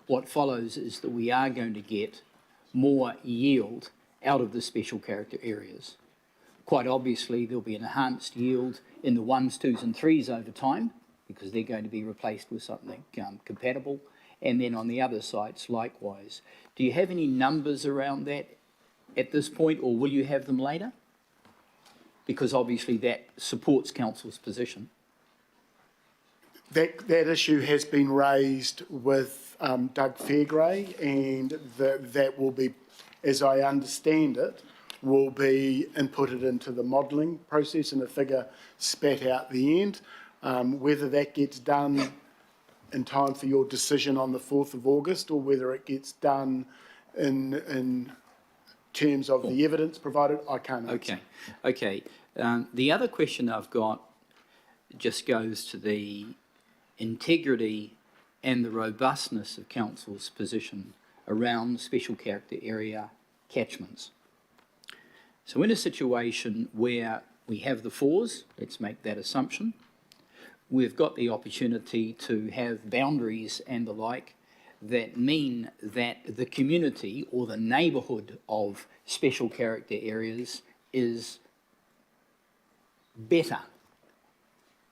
K: what follows is that we are going to get more yield out of the special character areas. Quite obviously, there'll be an enhanced yield in the 1s, 2s and 3s over time, because they're going to be replaced with something compatible, and then on the other sites likewise. Do you have any numbers around that at this point, or will you have them later? Because obviously that supports Council's position.
C: That issue has been raised with Doug Fairgray, and that will be, as I understand it, will be inputted into the modelling process and a figure spat out the end. Whether that gets done in time for your decision on the 4th of August or whether it gets done in terms of the evidence provided, I can't answer.
K: Okay. The other question I've got, just goes to the integrity and the robustness of council's position around special character area catchments. So in a situation where we have the fours, let's make that assumption, we've got the opportunity to have boundaries and the like that mean that the community or the neighbourhood of special character areas is better.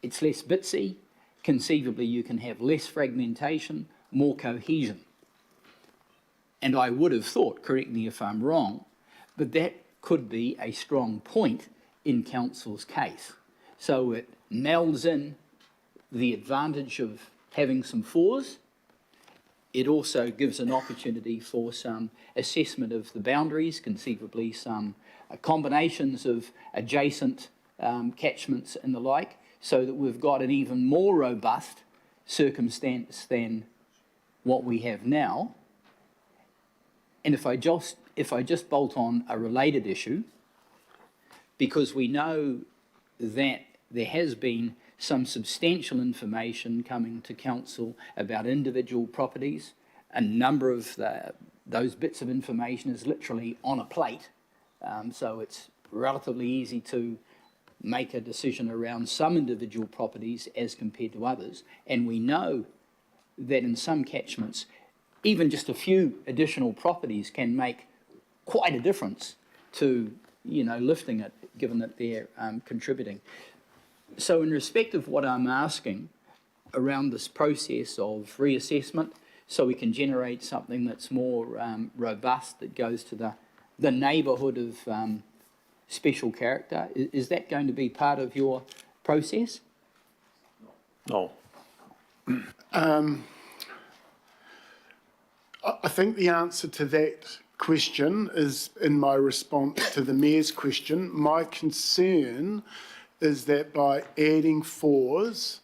K: It's less bitsy. Conceivably, you can have less fragmentation, more cohesion. And I would have thought, correct me if I'm wrong, but that could be a strong point in council's case. So it melds in the advantage of having some fours. It also gives an opportunity for some assessment of the boundaries, conceivably some combinations of adjacent catchments and the like, so that we've got an even more robust circumstance than what we have now. And if I just bolt on a related issue, because we know that there has been some substantial information coming to council about individual properties. A number of those bits of information is literally on a plate, so it's relatively easy to make a decision around some individual properties as compared to others. And we know that in some catchments, even just a few additional properties can make quite a difference to, lifting it, given that they're contributing. So in respect of what I'm asking around this process of reassessment, so we can generate something that's more robust, that goes to the neighbourhood of special character, is that going to be part of your process?
A: No.
C: I think the answer to that question is in my response to the Mayor's question. My concern is that by adding fours,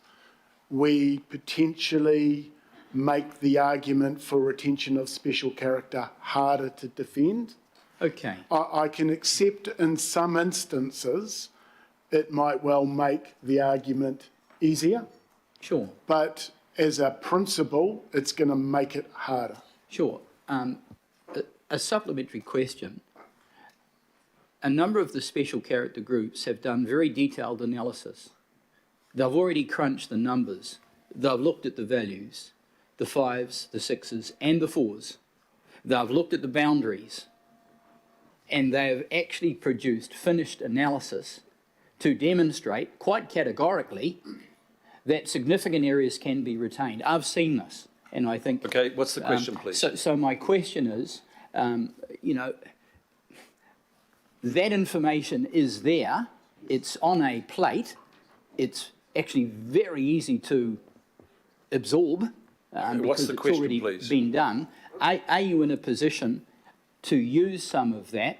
C: we potentially make the argument for retention of special character harder to defend.
K: Okay.
C: I can accept in some instances it might well make the argument easier.
K: Sure.
C: But as a principle, it's going to make it harder.
K: Sure. A supplementary question. A number of the special character groups have done very detailed analysis. They've already crunched the numbers. They've looked at the values, the 5s, the 6s, and the 4s. They've looked at the boundaries, and they've actually produced finished analysis to demonstrate quite categorically that significant areas can be retained. I've seen this, and I think...
A: Okay, what's the question, please?
K: So my question is, that information is there, it's on a plate, it's actually very easy to absorb because it's already been done. Are you in a position to use some of that,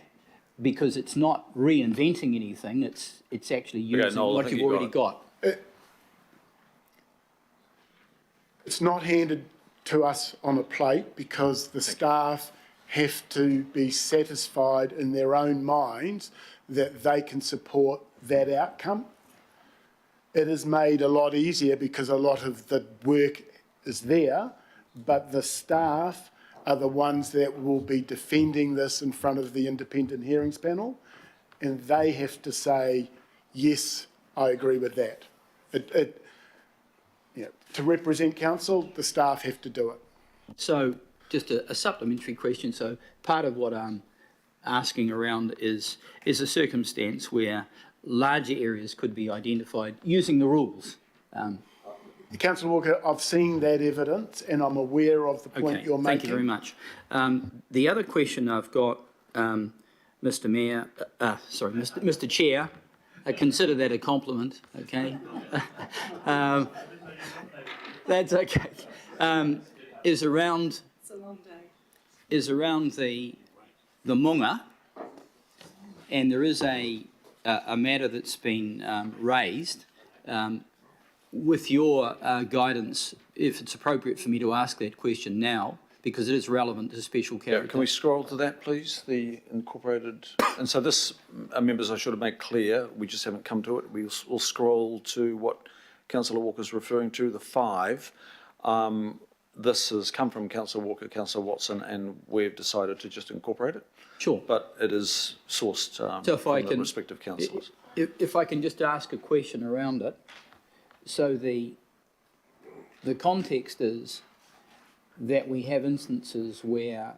K: because it's not reinventing anything, it's actually using what you've already got?
C: It's not handed to us on a plate because the staff have to be satisfied in their own minds that they can support that outcome. It is made a lot easier because a lot of the work is there, but the staff are the ones that will be defending this in front of the independent hearings panel, and they have to say, yes, I agree with that. To represent council, the staff have to do it.
K: So just a supplementary question. So part of what I'm asking around is a circumstance where larger areas could be identified using the rules.
C: Councillor Walker, I've seen that evidence and I'm aware of the point you're making.
K: Thank you very much. The other question I've got, Mr. Mayor, Mr. Chair, I consider that a compliment, okay? That's okay. Is around the Munga, and there is a matter that's been raised. With your guidance, if it's appropriate for me to ask that question now, because it is relevant to special character.
A: Yeah, can we scroll to that, please? The incorporated, and so this, members, I should have made clear, we just haven't come to it. We'll scroll to what Councillor Walker's referring to, the 5, this has come from Councillor Walker, Councillor Watson, and we've decided to just incorporate it.
K: Sure.
A: But it is sourced
K: So if I
A: from the
K: can,
A: respective councillors.
K: if I can just ask a question around it. So the context is that we have instances where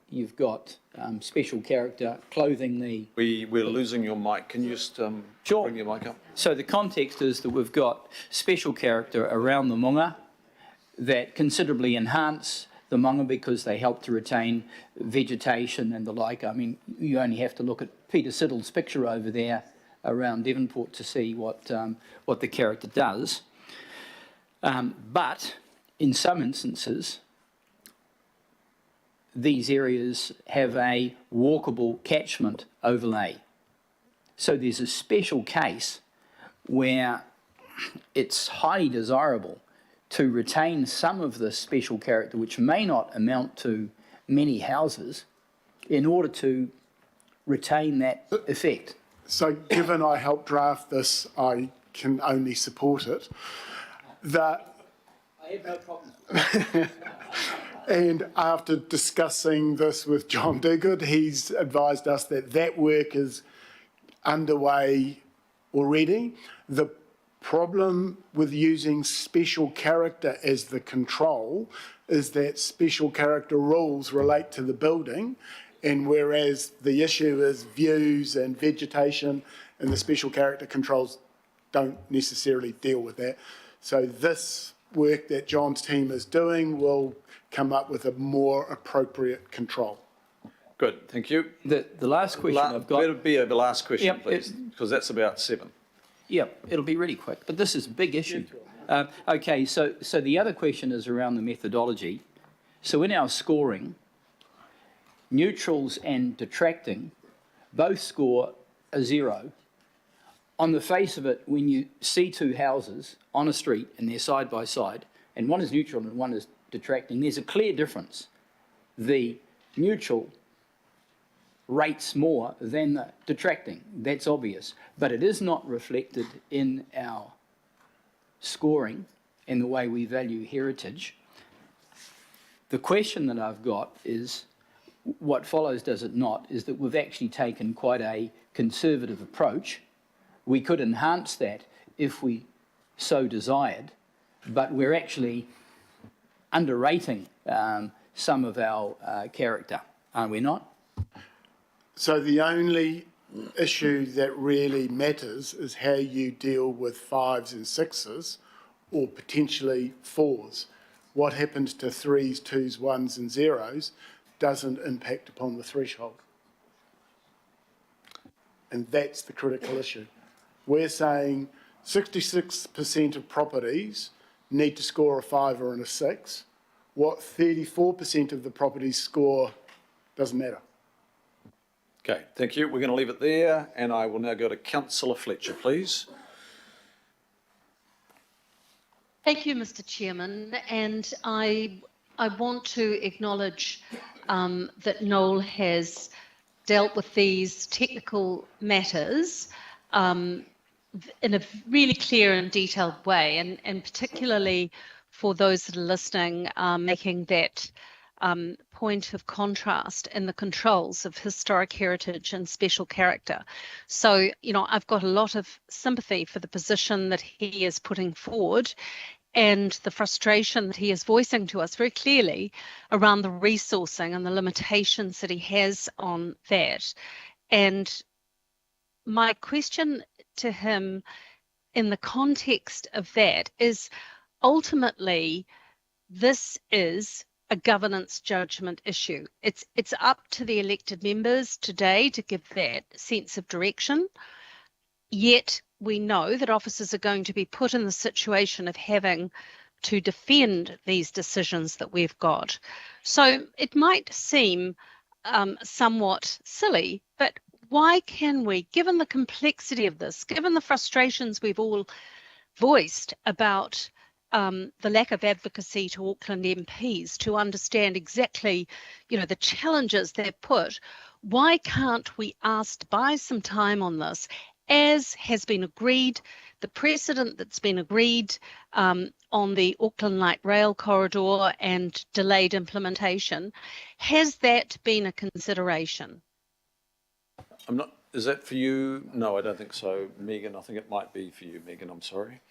K: you've got special character clothing the...
A: We're losing your mic. Can you just
K: Sure.
A: bring your mic up?
K: So the context is that we've got special character around the munga that considerably enhance the munga because they help to retain vegetation and the like. I mean, you only have to look at Peter Siddle's picture over there around Devonport to see what the character does. But in some instances, these areas have a walkable catchment overlay. So there's a special case where it's highly desirable to retain some of the special character, which may not amount to many houses, in order to retain that effect.
C: So given I helped draft this, I can only support it. That
K: I have no problem.
C: And after discussing this with John Diggard, he's advised us that that work is underway already. The problem with using special character as the control is that special character rules relate to the building, and whereas the issue is views and vegetation, and the special character controls don't necessarily deal with that. So this work that John's team is doing will come up with a more appropriate control.
A: Good, thank you.
K: The last question I've got...
A: Better be the last question,
K: Yep,
A: please, because that's about 7.
K: Yep, it'll be really quick, but this is a big issue. Okay, so the other question is around the methodology. So in our scoring, neutrals and detracting both score a 0. On the face of it, when you see two houses on a street and they're side by side, and one is neutral and one is detracting, there's a clear difference. The neutral rates more than the detracting. That's obvious. But it is not reflected in our scoring and the way we value heritage. The question that I've got is, what follows, does it not, is that we've actually taken quite a conservative approach. We could enhance that if we so desired, but we're actually underrating some of our character, aren't we not?
C: So the only issue that really matters is how you deal with 5s and 6s, or potentially 4s. What happens to 3s, 2s, 1s and 0s doesn't impact upon the threshold. And that's the critical issue. We're saying 66% of properties need to score a 5 or a 6. What 34% of the properties score doesn't matter.
A: Okay, thank you. We're going to leave it there, and I will now go to Councillor Fletcher, please.
L: Thank you, Mr. Chairman, and I want to acknowledge that Noel has dealt with these technical matters in a really clear and detailed way, and particularly for those that are listening, making that point of contrast in the controls of historic heritage and special character. So, you know, I've got a lot of sympathy for the position that he is putting forward and the frustration that he is voicing to us very clearly around the resourcing and the limitations that he has on that. And my question to him in the context of that is, ultimately, this is a governance judgment issue. It's up to the elected members today to give that sense of direction. Yet we know that officers are going to be put in the situation of having to defend these decisions that we've got. So it might seem somewhat silly, but why can we, given the complexity of this, given the frustrations we've all voiced about the lack of advocacy to Auckland MPs to understand exactly, you know, the challenges they've put, why can't we ask to buy some time on this as has been agreed, the precedent that's been agreed on the Auckland Light Rail corridor and delayed implementation, has that been a consideration?
A: I'm not, is that for you? No, I don't think so, Megan. I think it might be for you, Megan. I'm sorry.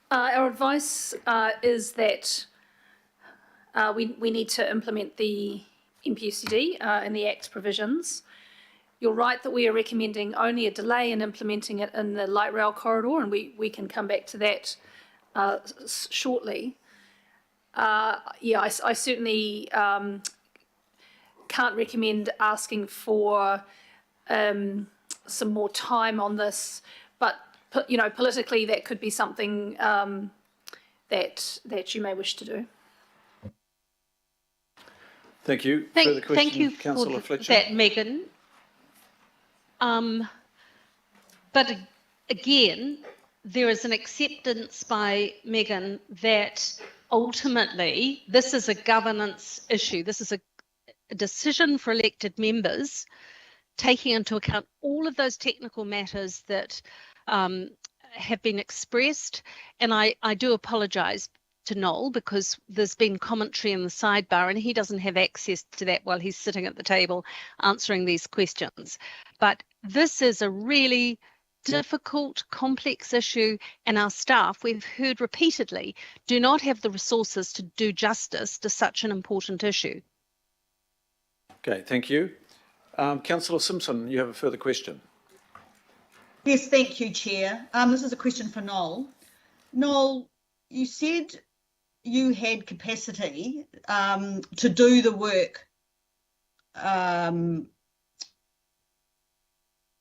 E: Our advice is that we need to implement the MPUCD and the Act's provisions. You're right that we are recommending only a delay in implementing it in the light rail corridor, and we can come back to that shortly. I certainly can't recommend asking for some more time on this, but politically that could be something that you may wish to do.
A: Thank you.
L: Thank you
A: Councillor
L: for
A: Fletcher.
L: that, Megan. But again, there is an acceptance by Megan that ultimately this is a governance issue. This is a decision for elected members, taking into account all of those technical matters that have been expressed. And I do apologise to Noel because there's been commentary in the sidebar and he doesn't have access to that while he's sitting at the table answering these questions. But this is a really difficult, complex issue, and our staff, we've heard repeatedly, do not have the resources to do justice to such an important issue.
A: Okay, thank you. Councillor Simpson, you have a further question.
B: Yes, thank you, Chair. This is a question for Noel. Noel, you said you had capacity to do the work.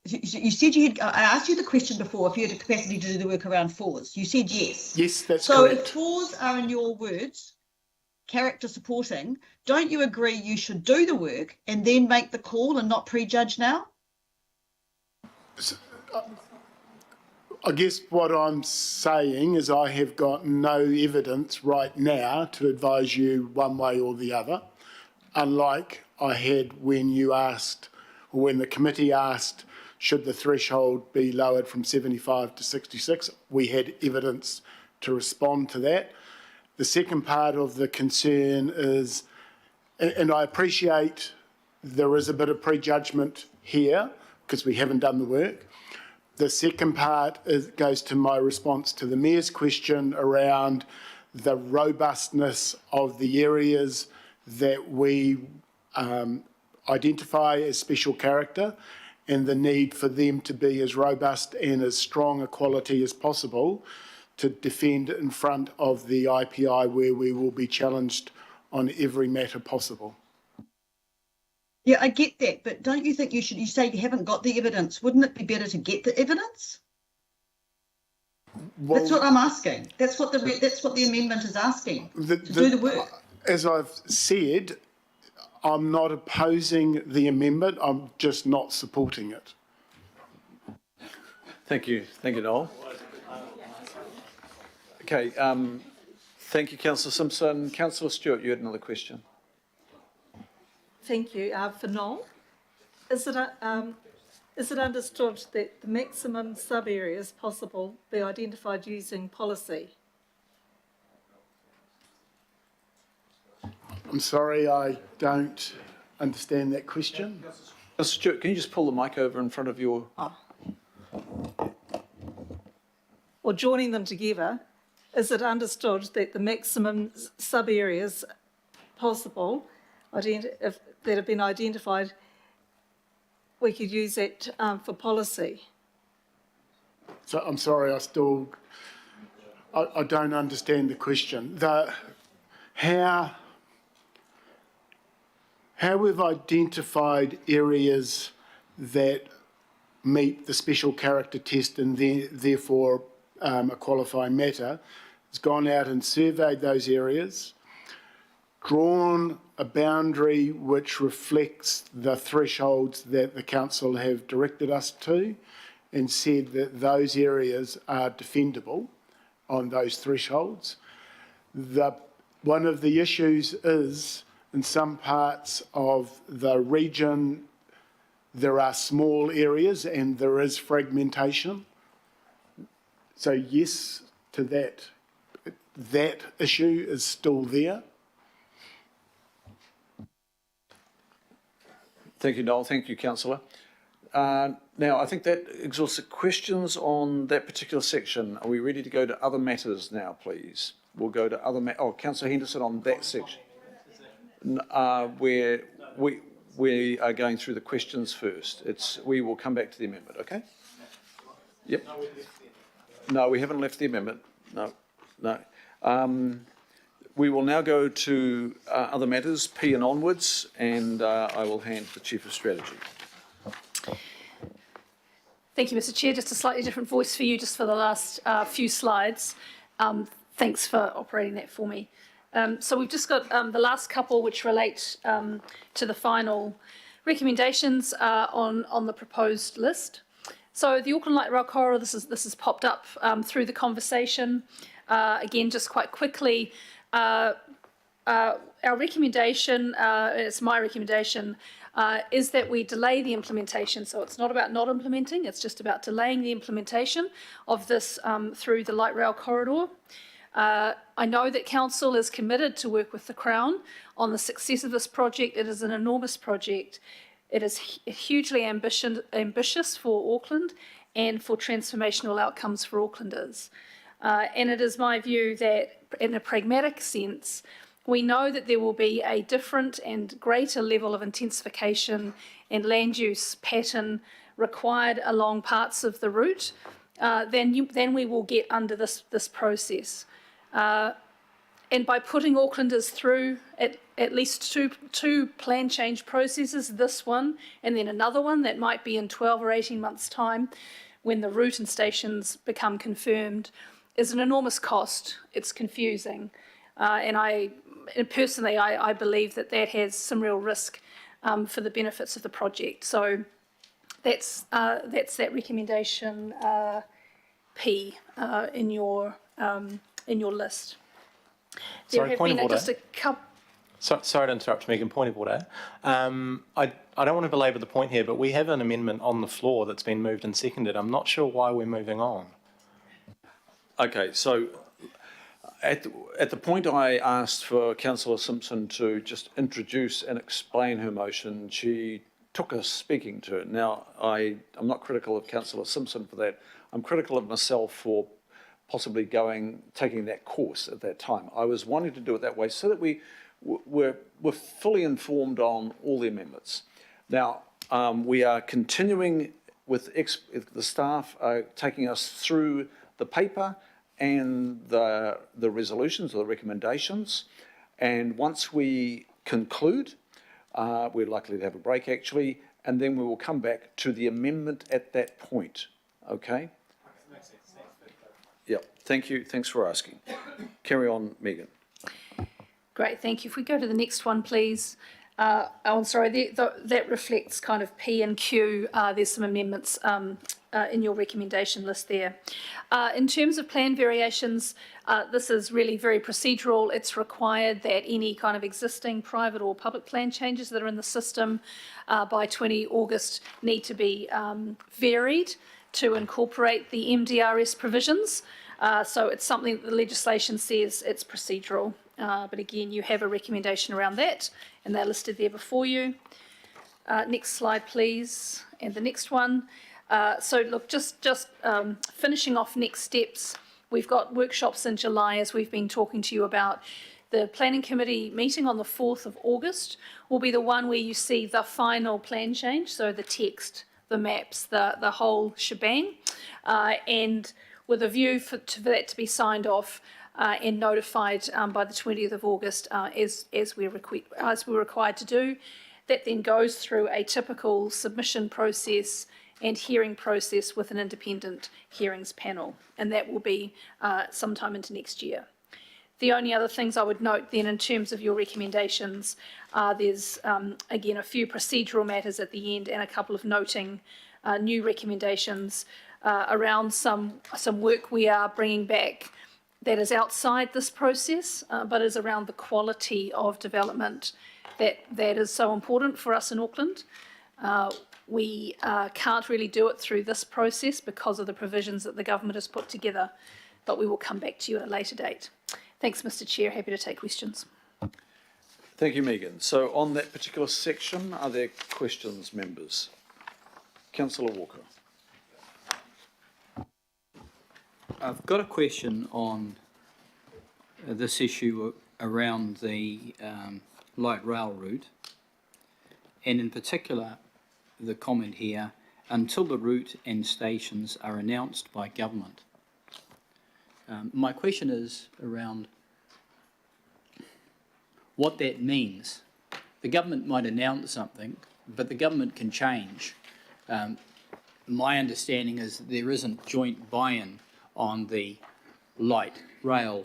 B: You said you had. I asked you the question before if you had a capacity to do the work around fours. You said yes.
C: Yes, that's
B: so
C: correct.
B: So if fours are, in your words, character supporting, don't you agree you should do the work and then make the call and not prejudge now?
C: I guess what I'm saying is I have got no evidence right now to advise you one way or the other, unlike I had when you asked, or when the committee asked, should the threshold be lowered from 75 to 66? We had evidence to respond to that. The second part of the concern is, and I appreciate there is a bit of prejudgment here because we haven't done the work. The second part goes to my response to the Mayor's question around the robustness of the areas that we identify as special character and the need for them to be as robust and as strong a quality as possible to defend in front of the IPI where we will be challenged on every matter possible.
B: Yeah, I get that, but don't you think you say you haven't got the evidence? Wouldn't it be better to get the evidence? Well, that's what I'm asking. That's what the amendment is asking, to do the work.
C: As I've said, I'm not opposing the amendment, I'm just not supporting it.
A: Thank you, Noel. Okay, thank you, Councillor Simpson. Councillor Stewart, you had another question.
M: Thank you. For Noel, is it understood that the maximum sub-areas possible be identified using policy?
C: I'm sorry, I don't understand that question.
A: Councillor Stewart, can you just pull the mic over in front of your...
M: Or joining them together, is it understood that the maximum sub-areas possible that have been identified, we could use that for policy?
C: So I'm sorry, I don't understand the question. How we've identified areas that meet the special character test and therefore a qualifying matter, has gone out and surveyed those areas, drawn a boundary which reflects the thresholds that the council have directed us to, and said that those areas are defendable on those thresholds. One of the issues is, in some parts of the region, there are small areas and there is fragmentation. So yes to that. That issue is still there.
A: Thank you, Noel. Thank you, councillor. Now, I think that exhausts the questions on that particular section. Are we ready to go to other matters now, please? We'll go to other councillor Henderson on that section. Where we are going through the questions first. We will come back to the amendment, okay? Yep. No, we haven't left the amendment. No. We will now go to other matters, P and onwards, and I will hand to the Chief of Strategy.
E: Thank you, Mr. Chair. Just a slightly different voice for you just for the last few slides. Thanks for operating that for me. So we've just got the last couple which relate to the final recommendations on the proposed list. So the Auckland Light Rail Corridor, this has popped up through the conversation. Again, just quite quickly, our recommendation, it's my recommendation, is that we delay the implementation. So it's not about not implementing, it's just about delaying the implementation of this through the light rail corridor. I know that Council is committed to work with the Crown on the success of this project. It is an enormous project. It is hugely ambitious for Auckland and for transformational outcomes for Aucklanders. And it is my view that in a pragmatic sense, we know that there will be a different and greater level of intensification and land use pattern required along parts of the route than we will get under this process. And by putting Aucklanders through at least two plan change processes, this one and then another one that might be in 12 or 18 months' time when the route and stations become confirmed, is an enormous cost. It's confusing. And personally, I believe that has some real risk for the benefits of the project. So that's that recommendation P in your list.
G: Sorry, point of order. Sorry to interrupt, Megan. Point of order. I don't want to belabor the point here, but we have an amendment on the floor that's been moved and seconded. I'm not sure why we're moving on.
A: Okay, so at the point I asked for Councillor Simpson to just introduce and explain her motion, she took us speaking to it. Now, I'm not critical of Councillor Simpson for that. I'm critical of myself for possibly taking that course at that time. I was wanting to do it that way so that we're fully informed on all the amendments. Now, we are continuing with the staff taking us through the paper and the resolutions or the recommendations. And once we conclude, we're likely to have a break actually, and then we will come back to the amendment at that point, okay? Yep, thank you, thanks for asking. Carry on, Megan.
E: Great, thank you. If we go to the next one, please. I'm sorry, that reflects kind of P and Q. There's some amendments in your recommendation list there. In terms of plan variations, this is really very procedural. It's required that any kind of existing private or public plan changes that are in the system by 20 August need to be varied to incorporate the MDRS provisions. So it's something that the legislation says it's procedural. But again, you have a recommendation around that, and they're listed there before you. Next slide, please, and the next one. So look, just finishing off next steps, we've got workshops in July, as we've been talking to you about. The Planning Committee meeting on the 4th of August will be the one where you see the final plan change, so the text, the maps, the whole shebang, and with a view for that to be signed off and notified by the 20th of August as we're required to do. That then goes through a typical submission process and hearing process with an independent hearings panel, and that will be sometime into next year. The only other things I would note then in terms of your recommendations, there's again a few procedural matters at the end and a couple of noting new recommendations around some work we are bringing back that is outside this process, but is around the quality of development that is so important for us in Auckland. we can't really do it through this process because of the provisions that the government has put together, but we will come back to you at a later date. Thanks, Mr. Chair. Happy to take questions.
A: Thank you, Megan. So on that particular section, are there questions, members? Councillor Walker.
K: I've got a question on this issue around the light rail route, and in particular the comment here, until the route and stations are announced by government. My question is around what that means. The government might announce something, but the government can change. My understanding is there isn't joint buy-in on the light rail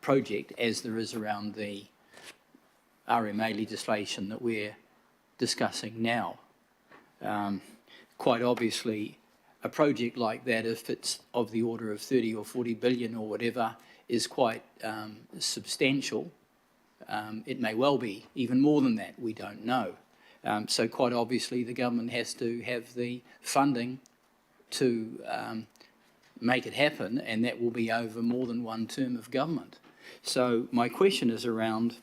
K: project as there is around the RMA legislation that we're discussing now. Quite obviously, a project like that, if it's of the order of 30 or 40 billion or whatever, is quite substantial. It may well be even more than that, we don't know. So quite obviously the government has to have the funding to make it happen, and that will be over more than one term of government. So my question is around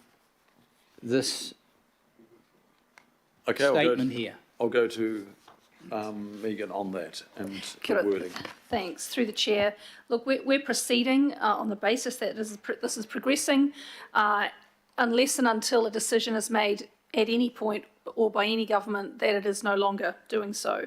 K: this statement here.
A: I'll go to Megan on that and the wording.
E: Thanks. Through the chair. Look, we're proceeding on the basis that this is progressing unless and until a decision is made at any point or by any government that it is no longer doing so.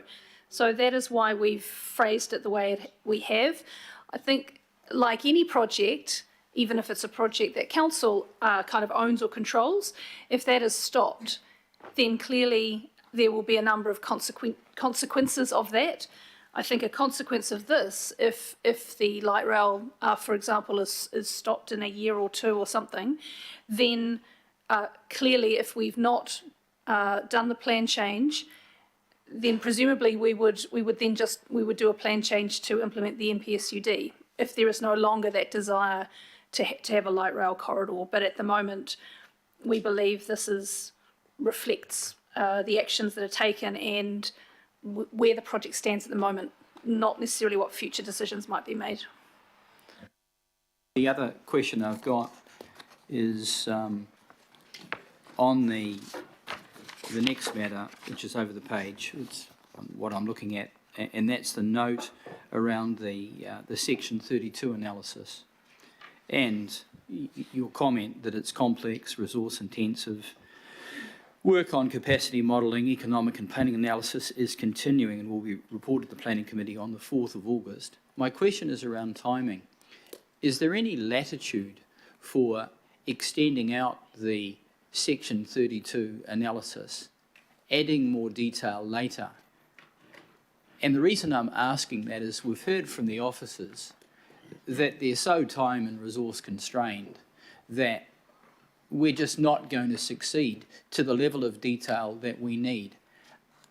E: So that is why we've phrased it the way we have. I think, like any project, even if it's a project that council kind of owns or controls, if that is stopped, then clearly there will be a number of consequences of that. I think a consequence of this, if the light rail, for example, is stopped in a year or two or something, then clearly if we've not done the plan change, then presumably we would do a plan change to implement the NPSUD if there is no longer that desire to have a light rail corridor. But at the moment, we believe this reflects the actions that are taken and where the project stands at the moment, not necessarily what future decisions might be made.
K: The other question I've got is on the next matter, which is over the page. It's what I'm looking at, and that's the note around the Section 32 analysis, and your comment that it's complex, resource-intensive. Work on capacity modelling, economic and planning analysis is continuing and will be reported to the Planning Committee on the 4th of August. My question is around timing. Is there any latitude for extending out the Section 32 analysis, adding more detail later? And the reason I'm asking that is we've heard from the officers that they're so time and resource constrained that we're just not going to succeed to the level of detail that we need.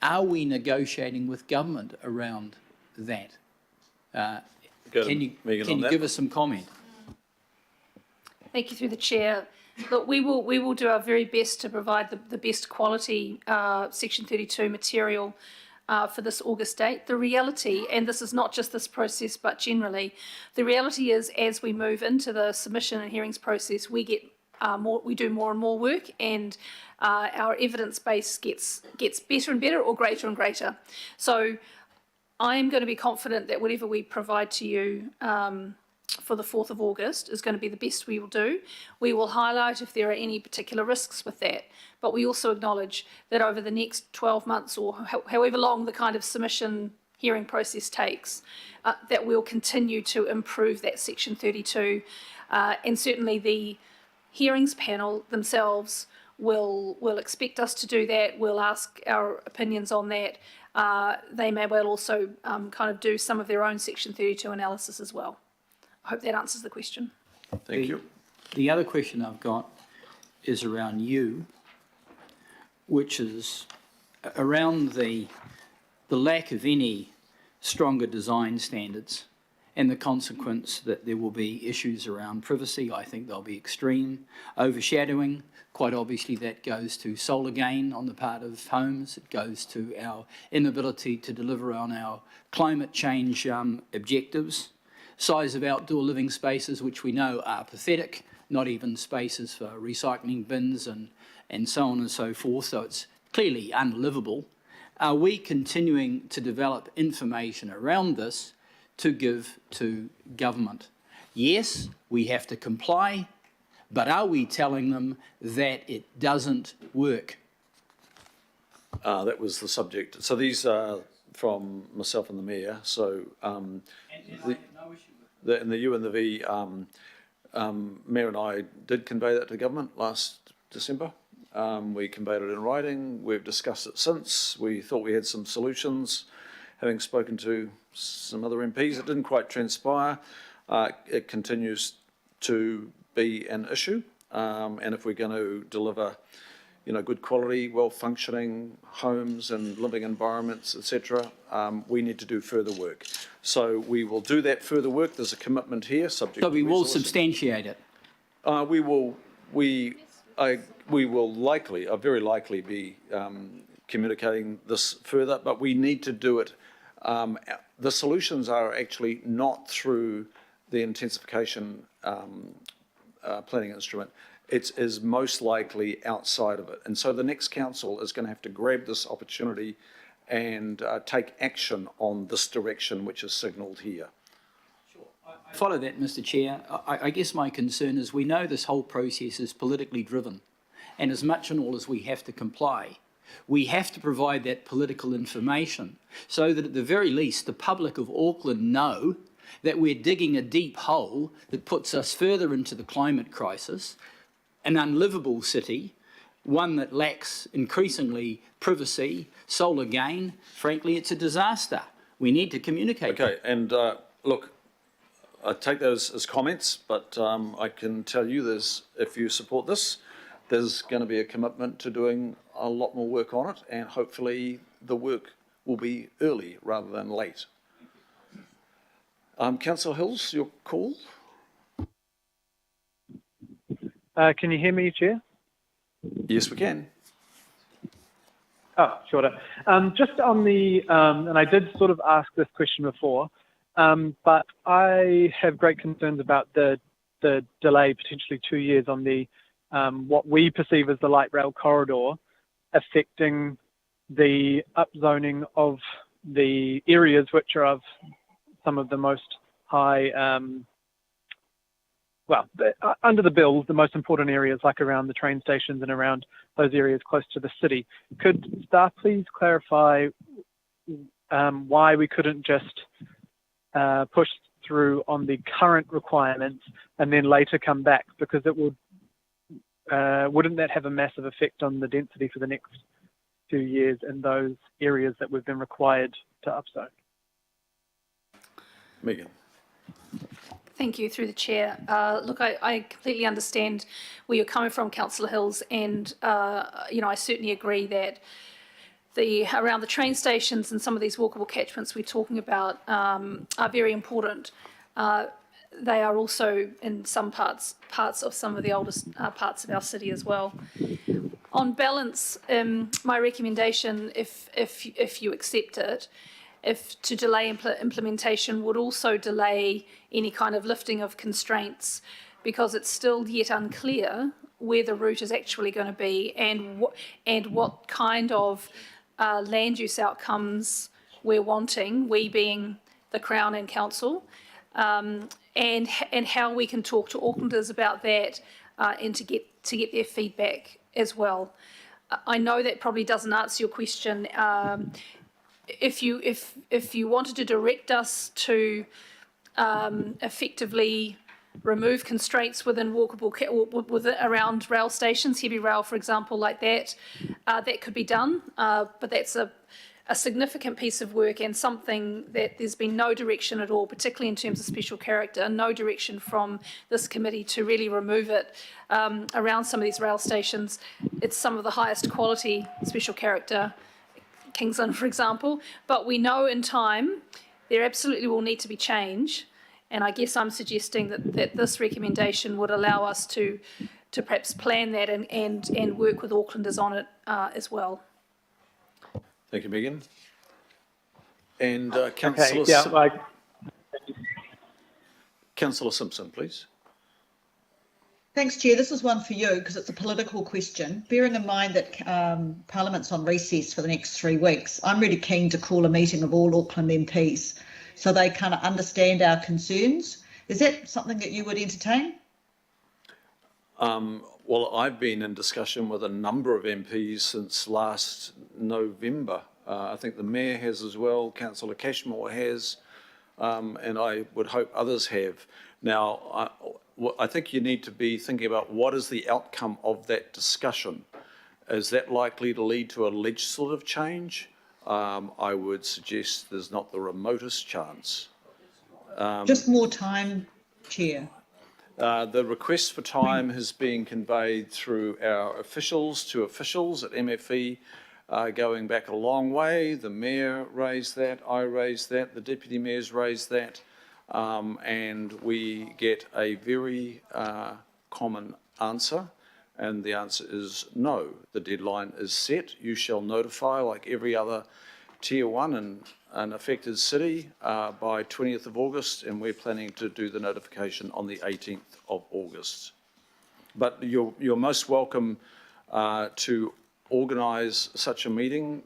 K: Are we negotiating with government around that? Can you give us some comment?
E: Thank you through the chair. Look, we will do our very best to provide the best quality Section 32 material for this August date. The reality, and this is not just this process but generally, the reality is as we move into the submission and hearings process, we do more and more work, and our evidence base gets better and better or greater and greater. So I am going to be confident that whatever we provide to you for the 4th of August is going to be the best we will do. We will highlight if there are any particular risks with that, but we also acknowledge that over the next 12 months or however long the kind of submission hearing process takes, that we'll continue to improve that Section 32, and certainly the hearings panel themselves will expect us to do that. We'll ask our opinions on that. They may well also kind of do some of their own Section 32 analysis as well. I hope that answers the question.
A: Thank you.
K: The other question I've got is around you, which is around the lack of any stronger design standards and the consequence that there will be issues around privacy. I think there'll be extreme overshadowing. Quite obviously that goes to solar gain on the part of homes. It goes to our inability to deliver on our climate change objectives. Size of outdoor living spaces, which we know are pathetic, not even spaces for recycling bins and so on and so forth, so it's clearly unlivable. Are we continuing to develop information around this to give to government? Yes, we have to comply, but are we telling them that it doesn't work?
A: That was the subject. So these are from myself and the Mayor. So the U and the V, Mayor and I did convey that to government last December. We conveyed it in writing. We've discussed it since. We thought we had some solutions. Having spoken to some other MPs, it didn't quite transpire. It continues to be an issue. And if we're going to deliver, good quality, well-functioning homes and living environments, etc., we need to do further work. So we will do that further work. There's a commitment here, subject to
K: So we will
A: resourcing.
K: substantiate it?
A: We will likely, very likely be communicating this further, but we need to do it. The solutions are actually not through the intensification planning instrument. It is most likely outside of it. And so the next council is going to have to grab this opportunity and take action on this direction which is signalled here.
K: Follow that, Mr. Chair. I guess my concern is we know this whole process is politically driven, and as much and all as we have to comply, we have to provide that political information so that at the very least the public of Auckland know that we're digging a deep hole that puts us further into the climate crisis, an unlivable city, one that lacks increasingly privacy, solar gain. Frankly, it's a disaster. We need to communicate.
A: Okay, and look, I take those as comments, but I can tell you if you support this, there's going to be a commitment to doing a lot more work on it, and hopefully the work will be early rather than late. Councillor Hills, your call.
N: Can you hear me, Chair?
A: Yes, we can.
N: Oh, sure. Just on the, and I did sort of ask this question before, but I have great concerns about the delay, potentially 2 years, on the what we perceive as the light rail corridor, affecting the upzoning of the areas which are of some of the most high, under the bill, the most important areas, like around the train stations and around those areas close to the city. Could staff please clarify why we couldn't just push through on the current requirements and then later come back, because it would wouldn't that have a massive effect on the density for the next 2 years in those areas that we've been required to upzone?
A: Megan.
E: Thank you, through the chair. Look, I completely understand where you're coming from, Councillor Hills, and I certainly agree that around the train stations and some of these walkable catchments we're talking about are very important. They are also in some parts of some of the oldest parts of our city as well. On balance, my recommendation, if you accept it, if to delay implementation would also delay any kind of lifting of constraints, because it's still yet unclear where the route is actually going to be and what kind of land use outcomes we're wanting, we being the Crown and Council, and how we can talk to Aucklanders about that and to get their feedback as well. I know that probably doesn't answer your question. If you wanted to direct us to effectively remove constraints within around rail stations, heavy rail, for example, like that, that could be done. But that's a significant piece of work and something that there's been no direction at all, particularly in terms of special character, no direction from this committee to really remove it around some of these rail stations. It's some of the highest quality special character, Kingsland, for example, but we know in time there absolutely will need to be change, And I guess I'm suggesting that this recommendation would allow us to perhaps plan that and work with Aucklanders on it as well.
A: Thank you, Megan. And Councillor Simpson, please.
B: Thanks, Chair. This is one for you because it's a political question. Bearing in mind that Parliament's on recess for the next 3 weeks, I'm really keen to call a meeting of all Auckland MPs so they kind of understand our concerns. Is that something that you would entertain?
A: Well, I've been in discussion with a number of MPs since last November. I think the Mayor has as well, Councillor Cashmore has, and I would hope others have. Now, I think you need to be thinking about what is the outcome of that discussion. Is that likely to lead to a legislative change? I would suggest there's not the remotest chance.
B: Just more time, Chair.
A: The request for time has been conveyed through our officials to officials at MFE, going back a long way. The Mayor raised that, I raised that, the Deputy Mayors raised that, and we get a very common answer, and the answer is no. The deadline is set. You shall notify, like every other Tier 1 and an affected city, by 20th of August, and we're planning to do the notification on the 18th of August. But you're most welcome to organise such a meeting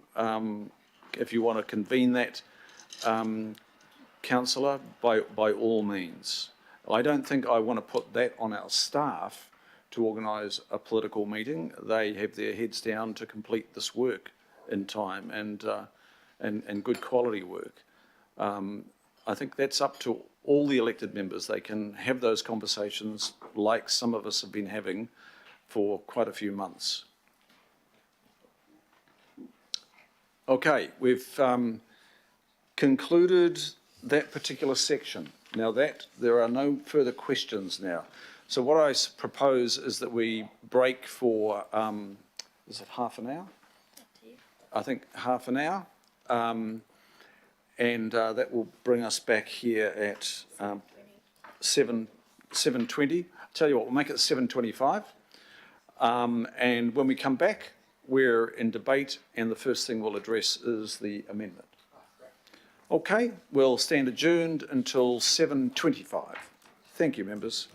A: if you want to convene that, Councillor, by all means. I don't think I want to put that on our staff to organise a political meeting. They have their heads down to complete this work in time and good quality work. I think that's up to all the elected members. They can have those conversations like some of us have been having for quite a few months. Okay, we've concluded that particular section. Now there are no further questions now. So what I propose is that we break for, is it half an hour? I think half an hour. And that will bring us back here at 7:20. Tell you what, we'll make it 7:25. And when we come back, we're in debate, and the first thing we'll address is the amendment. Okay, we'll stand adjourned until 7:25. Thank you, members.